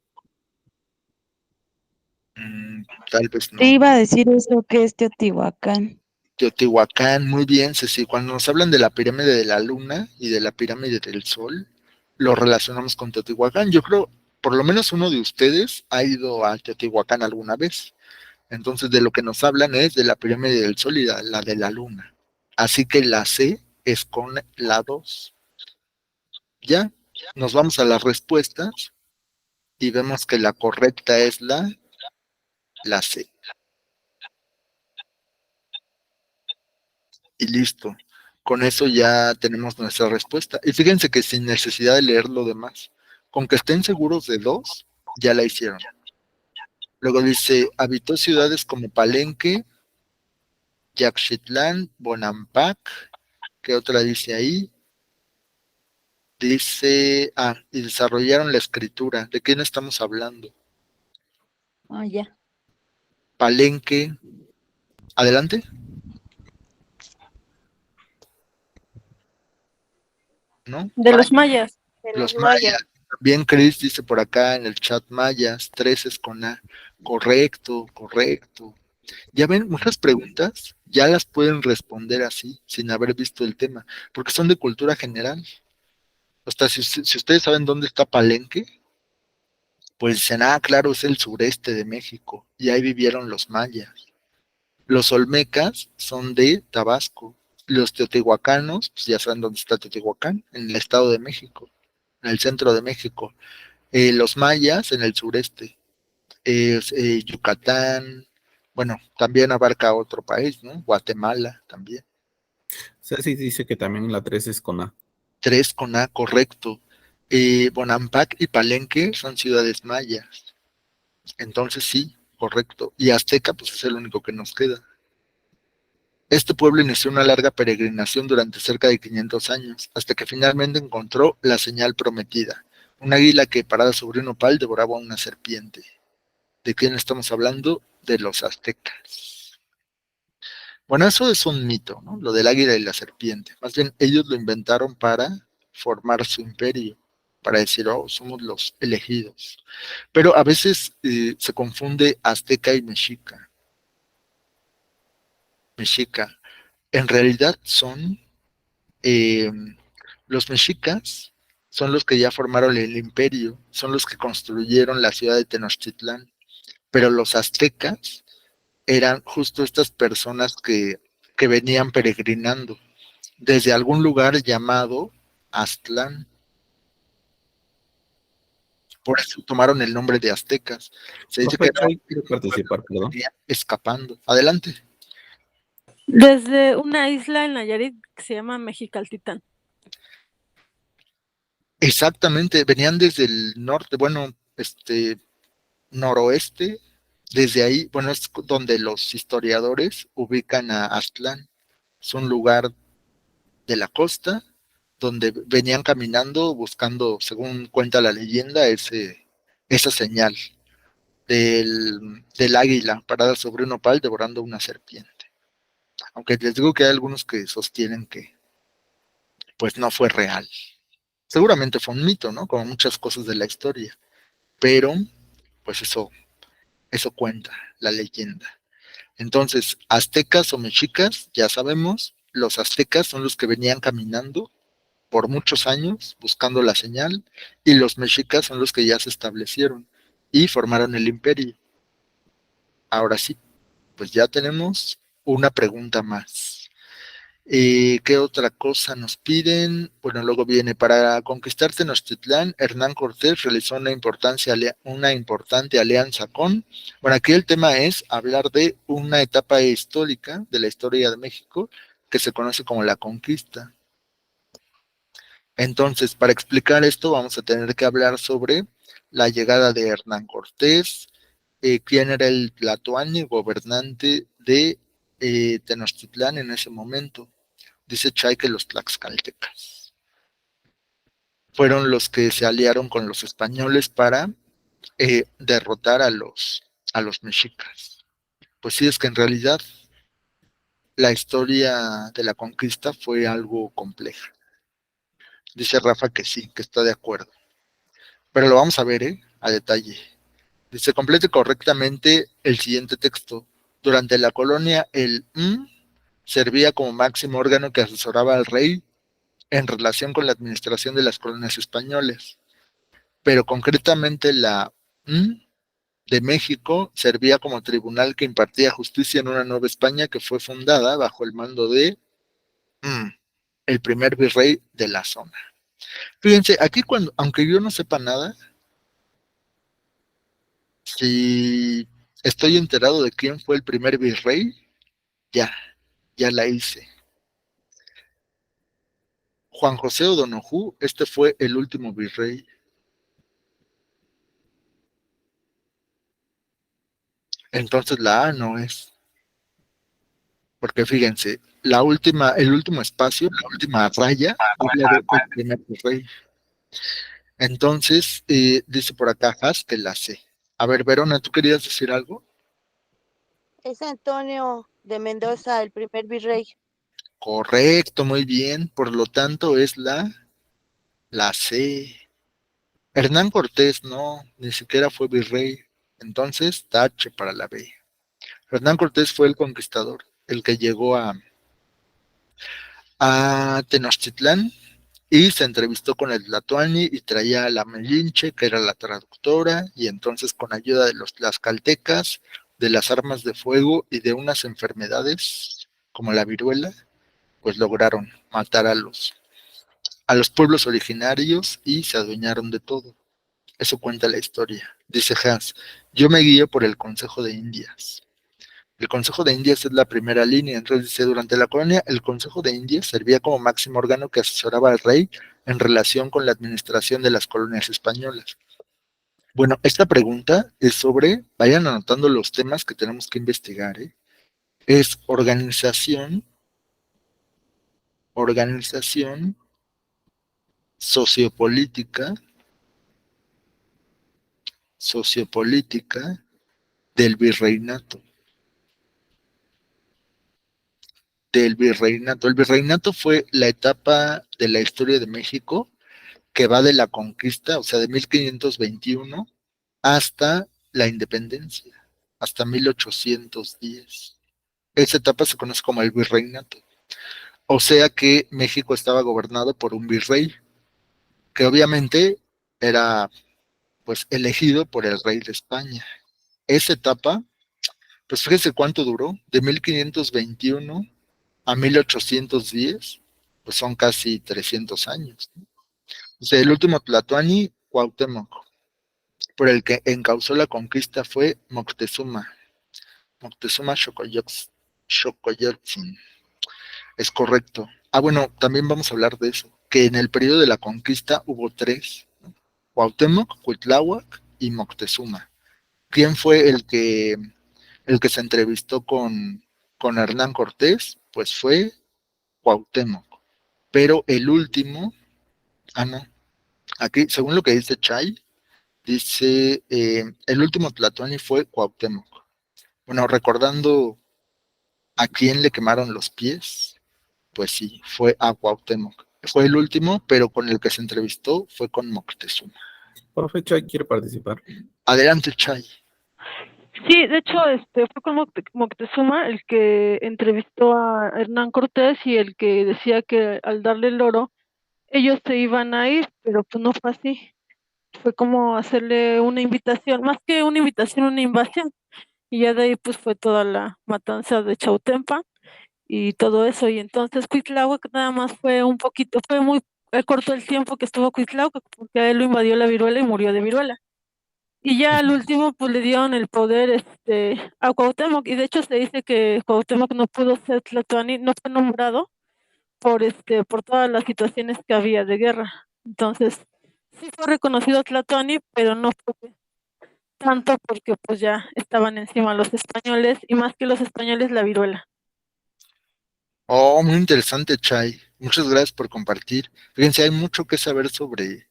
Tal vez no. Te iba a decir eso que es Teotihuacán. Teotihuacán, muy bien, Ceci. Cuando nos hablan de la pirámide de la Luna y de la pirámide del Sol, lo relacionamos con Teotihuacán. Yo creo, por lo menos uno de ustedes ha ido a Teotihuacán alguna vez. Entonces, de lo que nos hablan es de la pirámide del Sol y la de la Luna. Así que la C es con la 2. Ya, nos vamos a las respuestas y vemos que la correcta es la C. Y listo. Con eso ya tenemos nuestra respuesta. Y fíjense que sin necesidad de leer lo demás, con que estén seguros de 2, ya la hicieron. Luego dice, habitó ciudades como Palenque, Yaxchitlán, Bonampak. ¿Qué otra dice ahí? Dice, y desarrollaron la escritura. ¿De quién estamos hablando? Ah, ya. Palenque. Adelante. ¿No? De los mayas. De Los los mayas. mayas. Bien, Chris dice por acá en el chat mayas, 3 es con A. Correcto, correcto. Ya ven, muchas preguntas ya las pueden responder así, sin haber visto el tema, porque son de cultura general. O sea, si ustedes saben dónde está Palenque, pues dicen, claro, es el sureste de México, y ahí vivieron los mayas. Los olmecas son de Tabasco. Los teotihuacanos, pues ya saben dónde está Teotihuacán, en el Estado de México, en el centro de México. Los mayas en el sureste. Yucatán, bueno, también abarca otro país, ¿no? Guatemala también. Ceci dice que también la 3 es con A. 3 con A, correcto. Bonampak y Palenque son ciudades mayas. Entonces sí, correcto. Y Azteca, pues es el único que nos queda. Este pueblo inició una larga peregrinación durante cerca de 500 años, hasta que finalmente encontró la señal prometida, un águila que parada sobre un opal devoraba una serpiente. ¿De quién estamos hablando? De los aztecas. Bueno, eso es un mito, ¿no? Lo del águila y la serpiente. Más bien, ellos lo inventaron para formar su imperio, para decir, somos los elegidos. Pero a veces se confunde azteca y mexica. Mexica. En realidad son los mexicas, son los que ya formaron el imperio, son los que construyeron la ciudad de Tenochtitlán. Pero los aztecas eran justo estas personas que venían peregrinando desde algún lugar llamado Aztlán. Por eso tomaron el nombre de aztecas. Se dice que quiero participar, perdón. Escapando. Adelante. Desde una isla en Nayarit que se llama Mexicaltitán. Exactamente, venían desde el norte, bueno, noroeste, desde ahí, bueno, es donde los historiadores ubican a Aztlán. Es un lugar de la costa donde venían caminando buscando, según cuenta la leyenda, esa señal del águila parada sobre un opal devorando una serpiente. Aunque les digo que hay algunos que sostienen que pues no fue real. Seguramente fue un mito, ¿no? Como muchas cosas de la historia. Pero, pues eso cuenta la leyenda. Entonces, aztecas o mexicas, ya sabemos, los aztecas son los que venían caminando por muchos años buscando la señal, y los mexicas son los que ya se establecieron y formaron el imperio. Ahora sí, pues ya tenemos una pregunta más. ¿Qué otra cosa nos piden? Bueno, luego viene, para conquistar Tenochtitlán, Hernán Cortés realizó una importante alianza con... Bueno, aquí el tema es hablar de una etapa histórica de la historia de México que se conoce como la conquista. Entonces, para explicar esto, vamos a tener que hablar sobre la llegada de Hernán Cortés, quién era el tlatoani gobernante de Tenochtitlán en ese momento. Dice Chay que los tlaxcaltecas. fueron los que se aliaron con los españoles para derrotar a los mexicas. Pues sí, es que en realidad la historia de la conquista fue algo compleja. Dice Rafa que sí, que está de acuerdo. Pero lo vamos a ver, a detalle. Dice, complete correctamente el siguiente texto. Durante la colonia, el servía como máximo órgano que asesoraba al rey en relación con la administración de las colonias españolas. Pero concretamente la de México servía como tribunal que impartía justicia en una Nueva España que fue fundada bajo el mando de el primer virrey de la zona. Fíjense, aquí aunque yo no sepa nada, si estoy enterado de quién fue el primer virrey, ya la hice. Juan José O'Donoghue, este fue el último virrey. Entonces la A no es. Porque fíjense, el último espacio, la última raya, habla del primer virrey. Entonces, dice por acá Has que la C. A ver, Verona, ¿tú querías decir algo? Es Antonio de Mendoza, el primer virrey. Correcto, muy bien. Por lo tanto, es la C. Hernán Cortés no, ni siquiera fue virrey. Entonces, tache para la B. Hernán Cortés fue el conquistador, el que llegó a Tenochtitlán y se entrevistó con el Tlatoani y traía a la Melinche, que era la traductora, y entonces con ayuda de los tlaxcaltecas, de las armas de fuego y de unas enfermedades como la viruela, pues lograron matar a los pueblos originarios y se adueñaron de todo. Eso cuenta la historia. Dice Hans, yo me guío por el Consejo de Indias. El Consejo de Indias es la primera línea. Entonces dice, durante la colonia, el Consejo de Indias servía como máximo órgano que asesoraba al rey en relación con la administración de las colonias españolas. Bueno, esta pregunta es sobre, vayan anotando los temas que tenemos que investigar, es organización sociopolítica del virreinato. El virreinato fue la etapa de la historia de México que va de la conquista, o sea, de 1521 hasta la independencia, hasta 1810. Esa etapa se conoce como el virreinato. O sea que México estaba gobernado por un virrey, que obviamente era pues elegido por el rey de España. Esa etapa, pues fíjese cuánto duró, de 1521 a 1810, pues son casi 300 años. O sea, el último Tlatoani, Cuauhtémoc, por el que encauzó la conquista fue Moctezuma Xocoyotzin. Es correcto. Bueno, también vamos a hablar de eso, que en el periodo de la conquista hubo 3, ¿no? Cuauhtémoc, Cuitláhuac y Moctezuma. ¿Quién fue el que se entrevistó con Hernán Cortés? Pues fue Cuauhtémoc. Pero el último, no, aquí, según lo que dice Chay, dice, el último Tlatoani fue Cuauhtémoc. Bueno, recordando a quién le quemaron los pies, pues sí, fue a Cuauhtémoc. Fue el último, pero con el que se entrevistó fue con Moctezuma. Profe Chay quiere participar. Adelante, Chay. Sí, de hecho, fue con Moctezuma el que entrevistó a Hernán Cortés y el que decía que al darle el oro, ellos se iban a ir, pero pues no fue así. Fue como hacerle una invitación, más que una invitación, una invasión. Y ya de ahí pues fue toda la matanza de Chautempa y todo eso. Y entonces Cuitláhuac nada más fue un poquito, fue muy corto el tiempo que estuvo Cuitláhuac, porque a él lo invadió la viruela y murió de viruela. Y ya al último pues le dieron el poder a Cuauhtémoc, y de hecho se dice que Cuauhtémoc no pudo ser Tlatoani, no fue nombrado por todas las situaciones que había de guerra. Entonces, sí fue reconocido Tlatoani, pero no fue tanto porque pues ya estaban encima los españoles, y más que los españoles, la viruela. Oh, muy interesante, Chay. Muchas gracias por compartir. Fíjense, hay mucho que saber sobre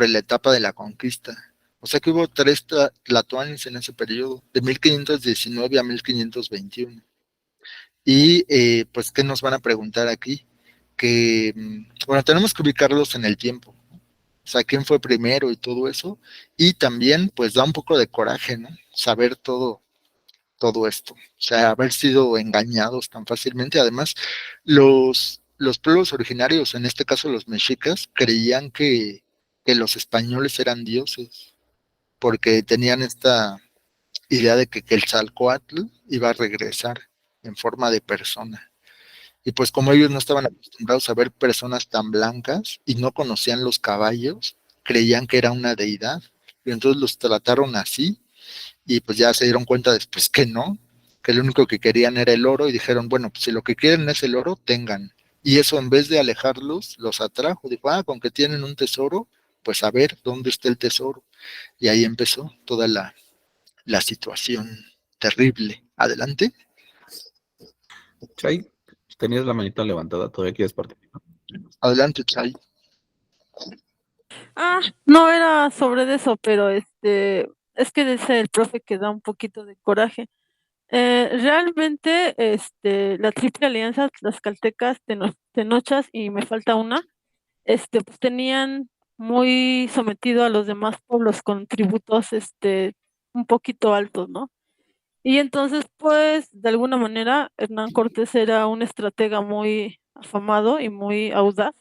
la etapa de la conquista. O sea que hubo 3 tlatoanis en ese periodo, de 1519 a 1521. Y pues, ¿qué nos van a preguntar aquí? Que, bueno, tenemos que ubicarlos en el tiempo. O sea, quién fue primero y todo eso. Y también, pues, da un poco de coraje, ¿no? Saber todo esto. O sea, haber sido engañados tan fácilmente. Además, los pueblos originarios, en este caso los mexicas, creían que los españoles eran dioses, porque tenían esta idea de que Quetzalcóatl iba a regresar en forma de persona. Y pues como ellos no estaban acostumbrados a ver personas tan blancas y no conocían los caballos, creían que era una deidad. Y entonces los trataron así y pues ya se dieron cuenta después que no, que lo único que querían era el oro y dijeron, bueno, pues si lo que quieren es el oro, tengan. Y eso en vez de alejarlos, los atrajo. Dijo, con que tienen un tesoro, pues a ver dónde está el tesoro. Y ahí empezó toda la situación terrible. Adelante. Chay, tenías la manita levantada, ¿todavía quieres participar? Adelante, Chay. No era sobre eso, pero es que dice el profe que da un poquito de coraje. Realmente, la Triple Alianza, Tlaxcaltecas, Tenochas y me falta una, pues tenían muy sometido a los demás pueblos con tributos, un poquito altos, ¿no? Y entonces, pues, de alguna manera, Hernán Cortés era un estratega muy afamado y muy audaz.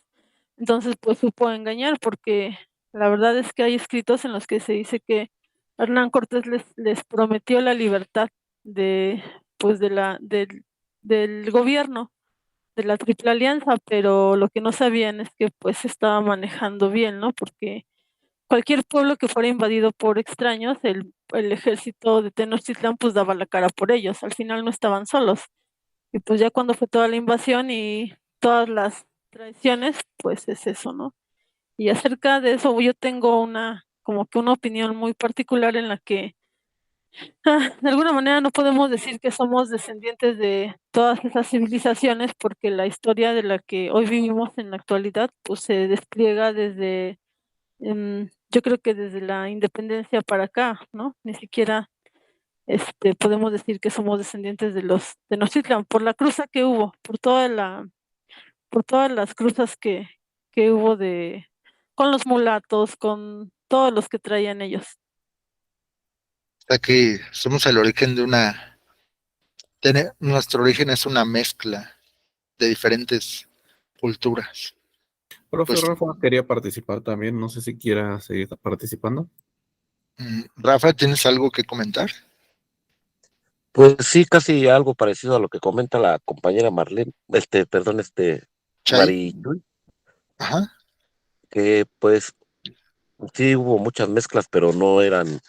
Entonces, pues supo engañar, porque la verdad es que hay escritos en los que se dice que Hernán Cortés les prometió la libertad de, pues, del gobierno de la Triple Alianza, pero lo que no sabían es que pues se estaba manejando bien, ¿no? Porque cualquier pueblo que fuera invadido por extraños, el ejército de Tenochtitlán pues daba la cara por ellos, al final no estaban solos. Y pues ya cuando fue toda la invasión y todas las traiciones, pues es eso, ¿no? Y acerca de eso yo tengo como que una opinión muy particular en la que de alguna manera no podemos decir que somos descendientes de todas esas civilizaciones porque la historia de la que hoy vivimos en la actualidad pues se despliega desde, yo creo que desde la independencia para acá, ¿no? Ni siquiera podemos decir que somos descendientes de los de Tenochtitlan por la cruza que hubo, por todas las cruzas que hubo con los mulatos, con todos los que traían ellos. O sea que somos el origen nuestro origen es una mezcla de diferentes culturas. Profe Pues, Rafa quería participar también, no sé si quiera seguir participando. Rafa, ¿tienes algo que comentar? Pues sí, casi algo parecido a lo que comenta la compañera Marlene, Chay. Marichuy, Ajá. que pues sí hubo muchas mezclas, pero no eran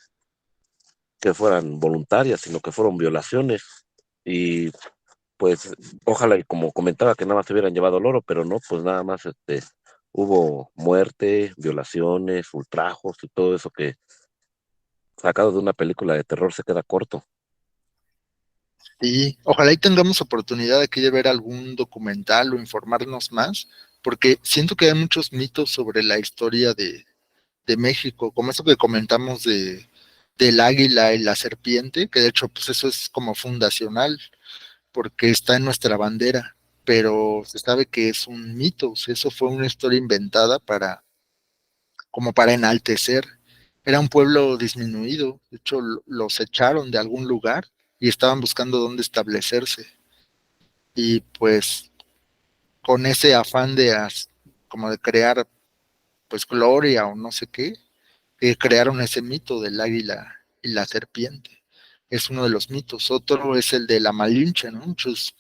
que fueran voluntarias, sino que fueron violaciones. Y pues ojalá, y como comentaba, que nada más se hubieran llevado el oro, pero no, pues nada más hubo muerte, violaciones, ultrajos y todo eso que sacado de una película de terror se queda corto. Y ojalá y tengamos oportunidad aquí de ver algún documental o informarnos más, porque siento que hay muchos mitos sobre la historia de México, como eso que comentamos del águila y la serpiente, que de hecho pues eso es como fundacional, porque está en nuestra bandera, pero se sabe que es un mito, o sea, eso fue una historia inventada como para enaltecer. Era un pueblo disminuido, de hecho los echaron de algún lugar y estaban buscando dónde establecerse. Y pues con ese afán como de crear pues gloria o no sé qué, crearon ese mito del águila y la serpiente. Es uno de los mitos. Otro es el de la Malinche, ¿no? Muchos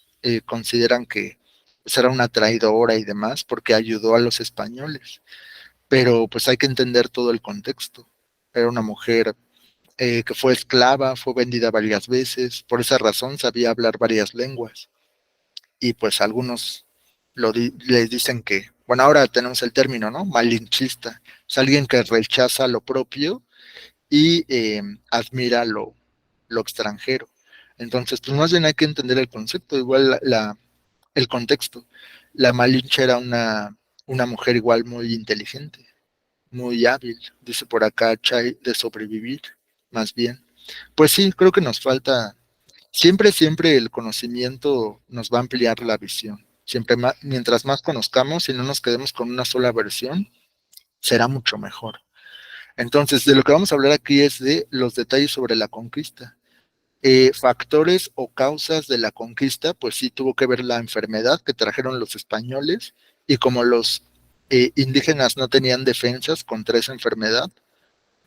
consideran que pues, era una traidora y demás porque ayudó a los españoles. Pero pues hay que entender todo el contexto. Era una mujer que fue esclava, fue vendida varias veces, por esa razón sabía hablar varias lenguas. Y pues algunos les dicen que, bueno, ahora tenemos el término, ¿no? Malinchista. Es alguien que rechaza lo propio y admira lo extranjero. Entonces, pues más bien hay que entender el concepto, igual el contexto. La Malinche era una mujer igual muy inteligente, muy hábil, dice por acá Chay, de sobrevivir, más bien. Pues sí, creo que nos falta, siempre el conocimiento nos va a ampliar la visión. Siempre más, mientras más conozcamos y no nos quedemos con una sola versión, será mucho mejor. Entonces, de lo que vamos a hablar aquí es de los detalles sobre la conquista. Factores o causas de la conquista, pues sí tuvo que ver la enfermedad que trajeron los españoles, y como los indígenas no tenían defensas contra esa enfermedad,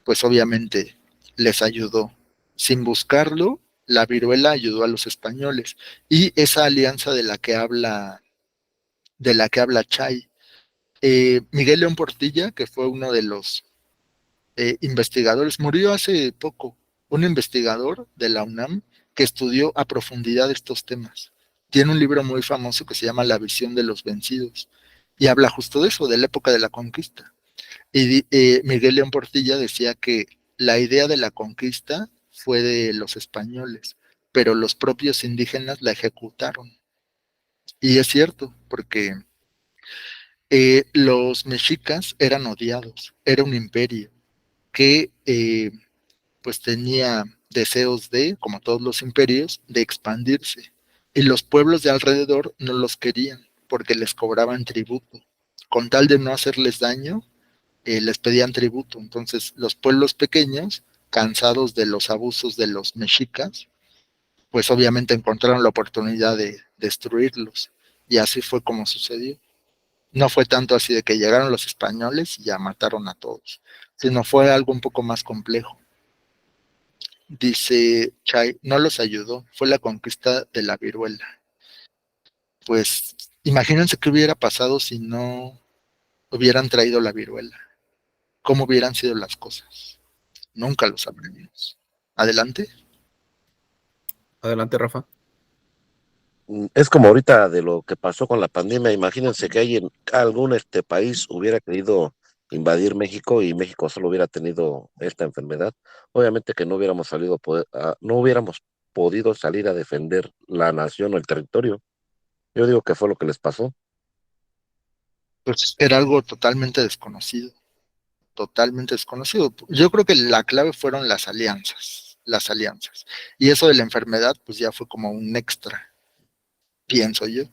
pues obviamente les ayudó. Sin buscarlo, la viruela ayudó a los españoles, y esa alianza de la que habla Chay. Miguel León Portilla, que fue uno de los investigadores, murió hace poco, un investigador de la UNAM que estudió a profundidad estos temas. Tiene un libro muy famoso que se llama La visión de los vencidos, y habla justo de eso, de la época de la conquista. Y Miguel León Portilla decía que la idea de la conquista fue de los españoles, pero los propios indígenas la ejecutaron. Y es cierto, porque los mexicas eran odiados, era un imperio que pues tenía deseos de, como todos los imperios, de expandirse. Y los pueblos de alrededor no los querían porque les cobraban tributo. Con tal de no hacerles daño, les pedían tributo. Entonces los pueblos pequeños, cansados de los abusos de los mexicas, pues obviamente encontraron la oportunidad de destruirlos. Y así fue como sucedió. No fue tanto así de que llegaron los españoles y ya mataron a todos, sino fue algo un poco más complejo. Dice Chay, no los ayudó, fue la conquista de la viruela. Pues imagínense qué hubiera pasado si no hubieran traído la viruela. ¿Cómo hubieran sido las cosas? Nunca lo sabremos. Adelante. Adelante, Rafa. Es como ahorita de lo que pasó con la pandemia. Imagínense que algún país hubiera querido invadir México y México solo hubiera tenido esta enfermedad. Obviamente que no hubiéramos podido salir a defender la nación o el territorio. Yo digo que fue lo que les pasó. Pues era algo totalmente desconocido. Totalmente desconocido. Yo creo que la clave fueron las alianzas. Las alianzas. Y eso de la enfermedad, pues ya fue como un extra, pienso yo.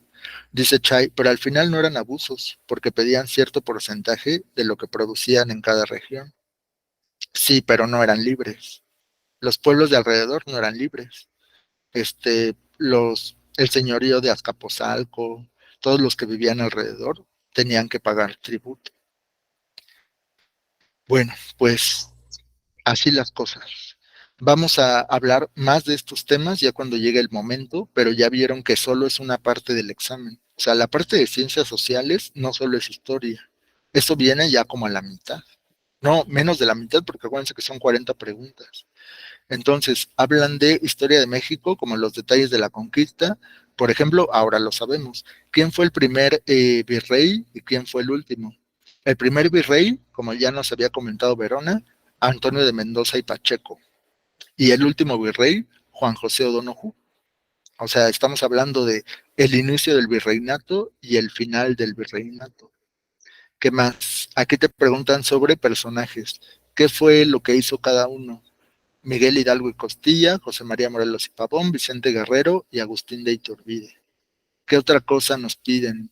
Dice Chay, pero al final no eran abusos, porque pedían cierto porcentaje de lo que producían en cada región. Sí, pero no eran libres. Los pueblos de alrededor no eran libres. El señorío de Azcapotzalco, todos los que vivían alrededor, tenían que pagar tributo. Bueno, pues así las cosas. Vamos a hablar más de estos temas ya cuando llegue el momento, pero ya vieron que solo es una parte del examen. O sea, la parte de ciencias sociales no solo es historia. Eso viene ya como a la mitad. No, menos de la mitad, porque acuérdense que son 40 preguntas. Entonces, hablan de historia de México, como los detalles de la conquista. Por ejemplo, ahora lo sabemos. ¿Quién fue el primer virrey y quién fue el último? El primer virrey, como ya nos había comentado Verona, Antonio de Mendoza y Pacheco. Y el último virrey, Juan José O'Donoghue. O sea, estamos hablando de el inicio del virreinato y el final del virreinato. ¿Qué más? Aquí te preguntan sobre personajes. ¿Qué fue lo que hizo cada uno? Miguel Hidalgo y Costilla, José María Morelos y Pavón, Vicente Guerrero y Agustín de Iturbide. ¿Qué otra cosa nos piden?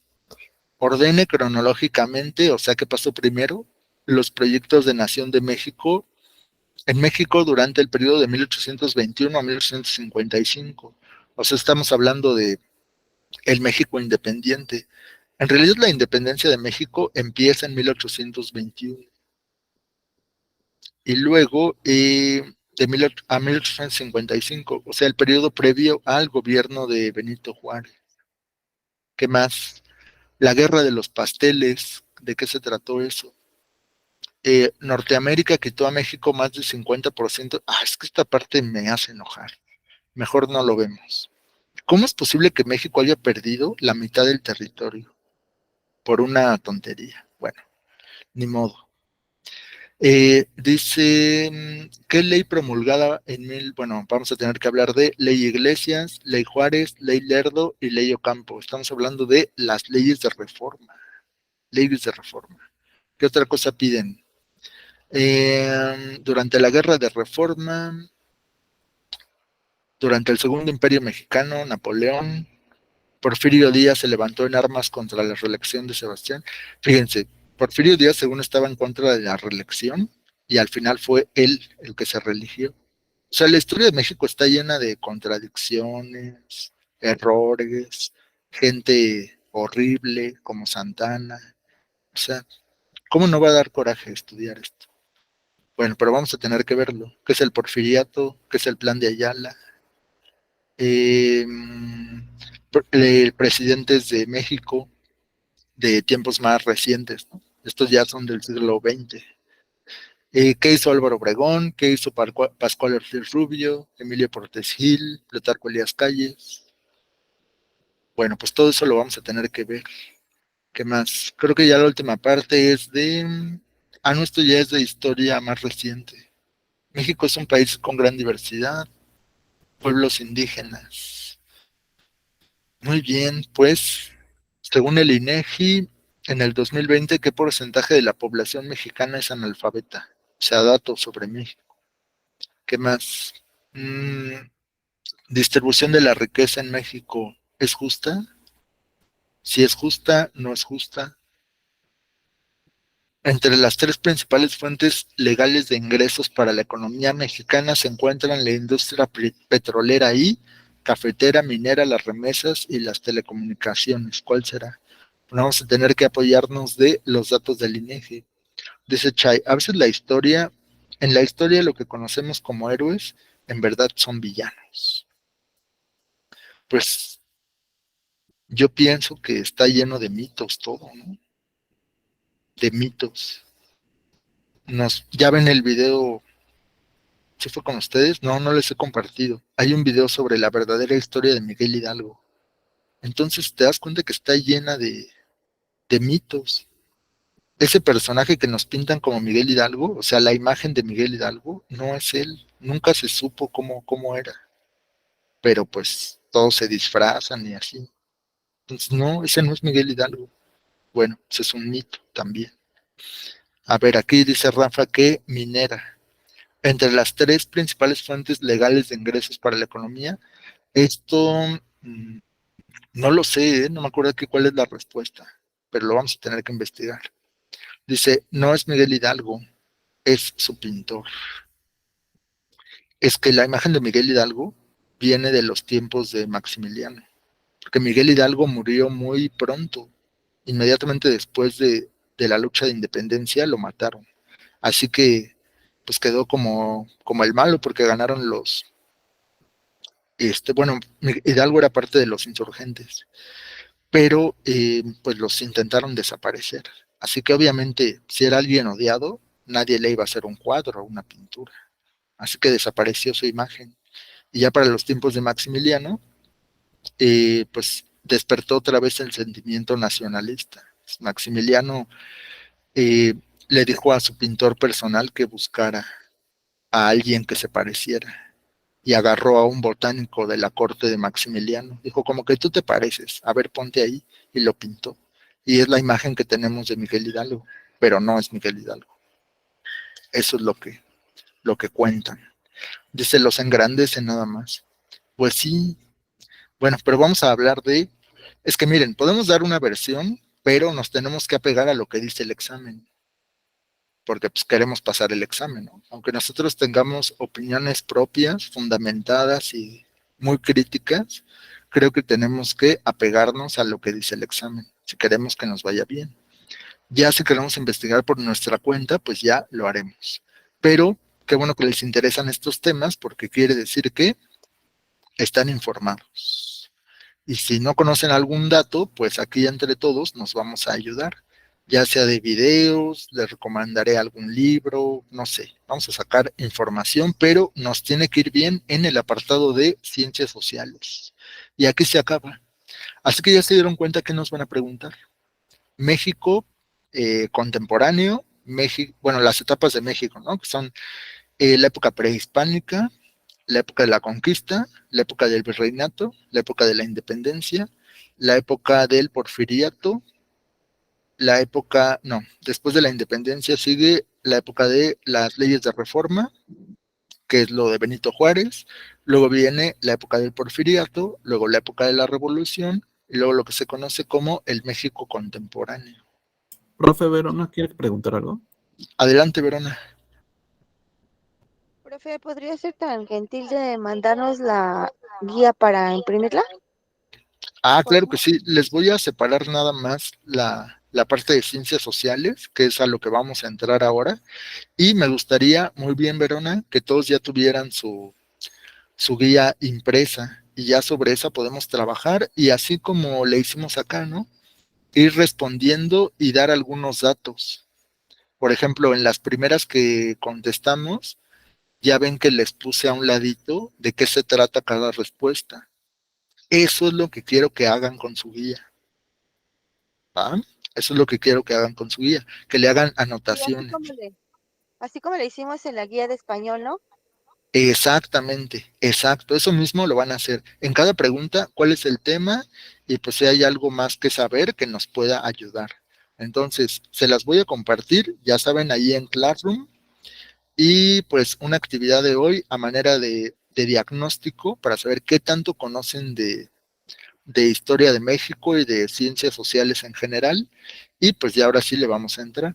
Ordene cronológicamente, o sea, ¿qué pasó primero? Los proyectos de Nación de México en México durante el periodo de 1821 a 1855. O sea, estamos hablando de el México independiente. En realidad la independencia de México empieza en 1821. Y luego a 1855, o sea, el periodo previo al gobierno de Benito Juárez. ¿Qué más? La guerra de los pasteles, ¿de qué se trató eso? Norteamérica quitó a México más del 50%. Es que esta parte me hace enojar. Mejor no lo vemos. ¿Cómo es posible que México haya perdido la mitad del territorio por una tontería? Bueno, ni modo. Dice, ¿qué ley promulgada bueno, vamos a tener que hablar de Ley Iglesias, Ley Juárez, Ley Lerdo y Ley Ocampo? Estamos hablando de las leyes de reforma. Leyes de reforma. ¿Qué otra cosa piden? Durante la Guerra de Reforma, durante el Segundo Imperio Mexicano, Napoleón, Porfirio Díaz se levantó en armas contra la reelección de Sebastián. Fíjense, Porfirio Díaz según estaba en contra de la reelección y al final fue él el que se reeligió. O sea, la historia de México está llena de contradicciones, errores, gente horrible como Santana. O sea, ¿cómo no va a dar coraje estudiar esto? Bueno, pero vamos a tener que verlo. ¿Qué es el porfiriato? ¿Qué es el plan de Ayala? Presidentes de México de tiempos más recientes, ¿no? Estos ya son del siglo XX. ¿Qué hizo Álvaro Obregón? ¿Qué hizo Pascual Ortiz Rubio? Emilio Portes Gil, Plutarco Elías Calles. Bueno, pues todo eso lo vamos a tener que ver. ¿Qué más? Creo que ya la última parte es de... no, esto ya es de historia más reciente. México es un país con gran diversidad, pueblos indígenas. Muy bien, pues, según el INEGI, en el 2020, ¿qué porcentaje de la población mexicana es analfabeta? O sea, datos sobre México. ¿Qué más? Distribución de la riqueza en México, ¿es justa? Si es justa, no es justa. Entre las tres principales fuentes legales de ingresos para la economía mexicana se encuentran la industria petrolera y cafetera, minera, las remesas y las telecomunicaciones. ¿Cuál será? Vamos a tener que apoyarnos de los datos del INEGI. Dice Chay, a veces en la historia lo que conocemos como héroes, en verdad son villanos. Pues yo pienso que está lleno de mitos todo, ¿no? De mitos. Ya ven el video, ¿sí fue con ustedes? No, no les he compartido. Hay un video sobre la verdadera historia de Miguel Hidalgo. Entonces te das cuenta que está llena de mitos. Ese personaje que nos pintan como Miguel Hidalgo, o sea, la imagen de Miguel Hidalgo, no es él. Nunca se supo cómo era. Pero pues todos se disfrazan y así. Entonces, no, ese no es Miguel Hidalgo. Bueno, ese es un mito también. A ver, aquí dice Rafa que minera. Entre las tres principales fuentes legales de ingresos para la economía, esto no lo sé, no me acuerdo aquí cuál es la respuesta, pero lo vamos a tener que investigar. Dice, no es Miguel Hidalgo, es su pintor. Es que la imagen de Miguel Hidalgo viene de los tiempos de Maximiliano, porque Miguel Hidalgo murió muy pronto, inmediatamente después de la lucha de independencia lo mataron. Así que pues quedó como el malo porque ganaron bueno, Hidalgo era parte de los insurgentes, pero pues los intentaron desaparecer. Así que obviamente si era alguien odiado, nadie le iba a hacer un cuadro o una pintura. Así que desapareció su imagen. Y ya para los tiempos de Maximiliano, pues despertó otra vez el sentimiento nacionalista. Maximiliano le dijo a su pintor personal que buscara a alguien que se pareciera y agarró a un botánico de la corte de Maximiliano. Dijo, como que tú te pareces, a ver, ponte ahí, y lo pintó. Y es la imagen que tenemos de Miguel Hidalgo, pero no es Miguel Hidalgo. Eso es lo que cuentan. Dice, los engrandecen nada más. Pues sí, bueno, pero vamos a hablar es que miren, podemos dar una versión, pero nos tenemos que apegar a lo que dice el examen, porque pues queremos pasar el examen, ¿no? Aunque nosotros tengamos opiniones propias, fundamentadas y muy críticas, creo que tenemos que apegarnos a lo que dice el examen, si queremos que nos vaya bien. Ya si queremos investigar por nuestra cuenta, pues ya lo haremos. Pero qué bueno que les interesan estos temas, porque quiere decir que están informados. Y si no conocen algún dato, pues aquí entre todos nos vamos a ayudar, ya sea de videos, les recomendaré algún libro, no sé, vamos a sacar información, pero nos tiene que ir bien en el apartado de ciencias sociales. Y aquí se acaba. Así que ya se dieron cuenta que nos van a preguntar. México contemporáneo México, bueno, las etapas de México, ¿no? Que son la época prehispánica, la época de la conquista, la época del virreinato, la época de la independencia, la época del porfiriato, después de la independencia sigue la época de las leyes de reforma, que es lo de Benito Juárez, luego viene la época del porfiriato, luego la época de la revolución, y luego lo que se conoce como el México contemporáneo. Profe Verona, ¿quiere preguntar algo? Adelante, Verona. Profe, ¿podría ser tan gentil de mandarnos la guía para imprimirla? Claro que sí. Les voy a separar nada más la parte de ciencias sociales, que es a lo que vamos a entrar ahora. Y me gustaría, muy bien, Verona, que todos ya tuvieran su guía impresa. Y ya sobre esa podemos trabajar. Y así como le hicimos acá, ¿no? Ir respondiendo y dar algunos datos. Por ejemplo, en las primeras que contestamos, ya ven que les puse a un ladito de qué se trata cada respuesta. Eso es lo que quiero que hagan con su guía. ¿Va? Eso es lo que quiero que hagan con su guía, que le hagan Sí, así anotaciones. así como le hicimos en la guía de español, ¿no? Exactamente, exacto, eso mismo lo van a hacer. En cada pregunta, ¿cuál es el tema? Y pues si hay algo más que saber que nos pueda ayudar. Entonces, se las voy a compartir, ya saben, ahí en Classroom. Y pues una actividad de hoy a manera de diagnóstico para saber qué tanto conocen de historia de México y de ciencias sociales en general. Y pues ya ahora sí le vamos a entrar.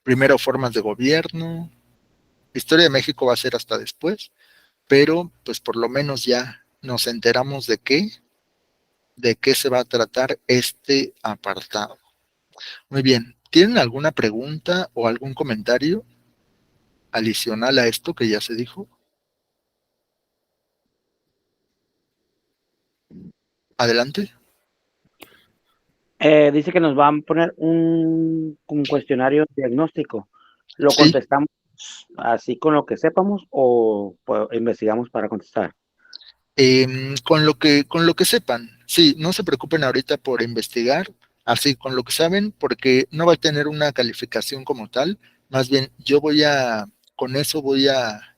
Primero, formas de gobierno. Historia de México va a ser hasta después, pero pues por lo menos ya nos enteramos de qué se va a tratar este apartado. Muy bien, ¿tienen alguna pregunta o algún comentario adicional a esto que ya se dijo? Adelante. Dice que nos van a poner un cuestionario diagnóstico. ¿Lo Sí. contestamos así con lo que sepamos o pues, investigamos para contestar? Con lo que sepan, sí, no se preocupen ahorita por investigar, así con lo que saben, porque no va a tener una calificación como tal, más bien con eso voy a,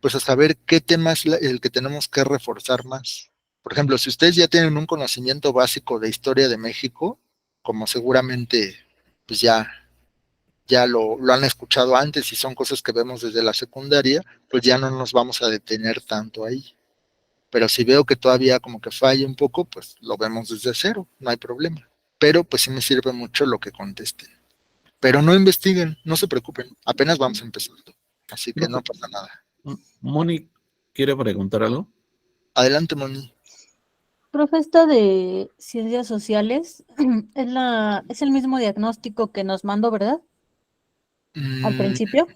pues a saber qué tema es el que tenemos que reforzar más. Por ejemplo, si ustedes ya tienen un conocimiento básico de historia de México, como seguramente pues ya lo han escuchado antes y son cosas que vemos desde la secundaria, pues ya no nos vamos a detener tanto ahí. Pero si veo que todavía como que falla un poco, pues lo vemos desde cero, no hay problema. Pero pues sí me sirve mucho lo que contesten. Pero no investiguen, no se preocupen, apenas vamos empezando. Así que no pasa nada. Moni, ¿quiere preguntar algo? Adelante, Moni. Profe, esta de ciencias sociales es el mismo diagnóstico que nos mandó, ¿verdad? Al principio.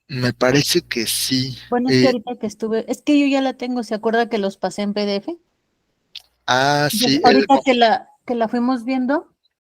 Me parece que sí. Bueno, es que ahorita que es que yo ya la tengo, ¿se acuerda que los pasé en PDF? Sí. Ahorita que la fuimos viendo,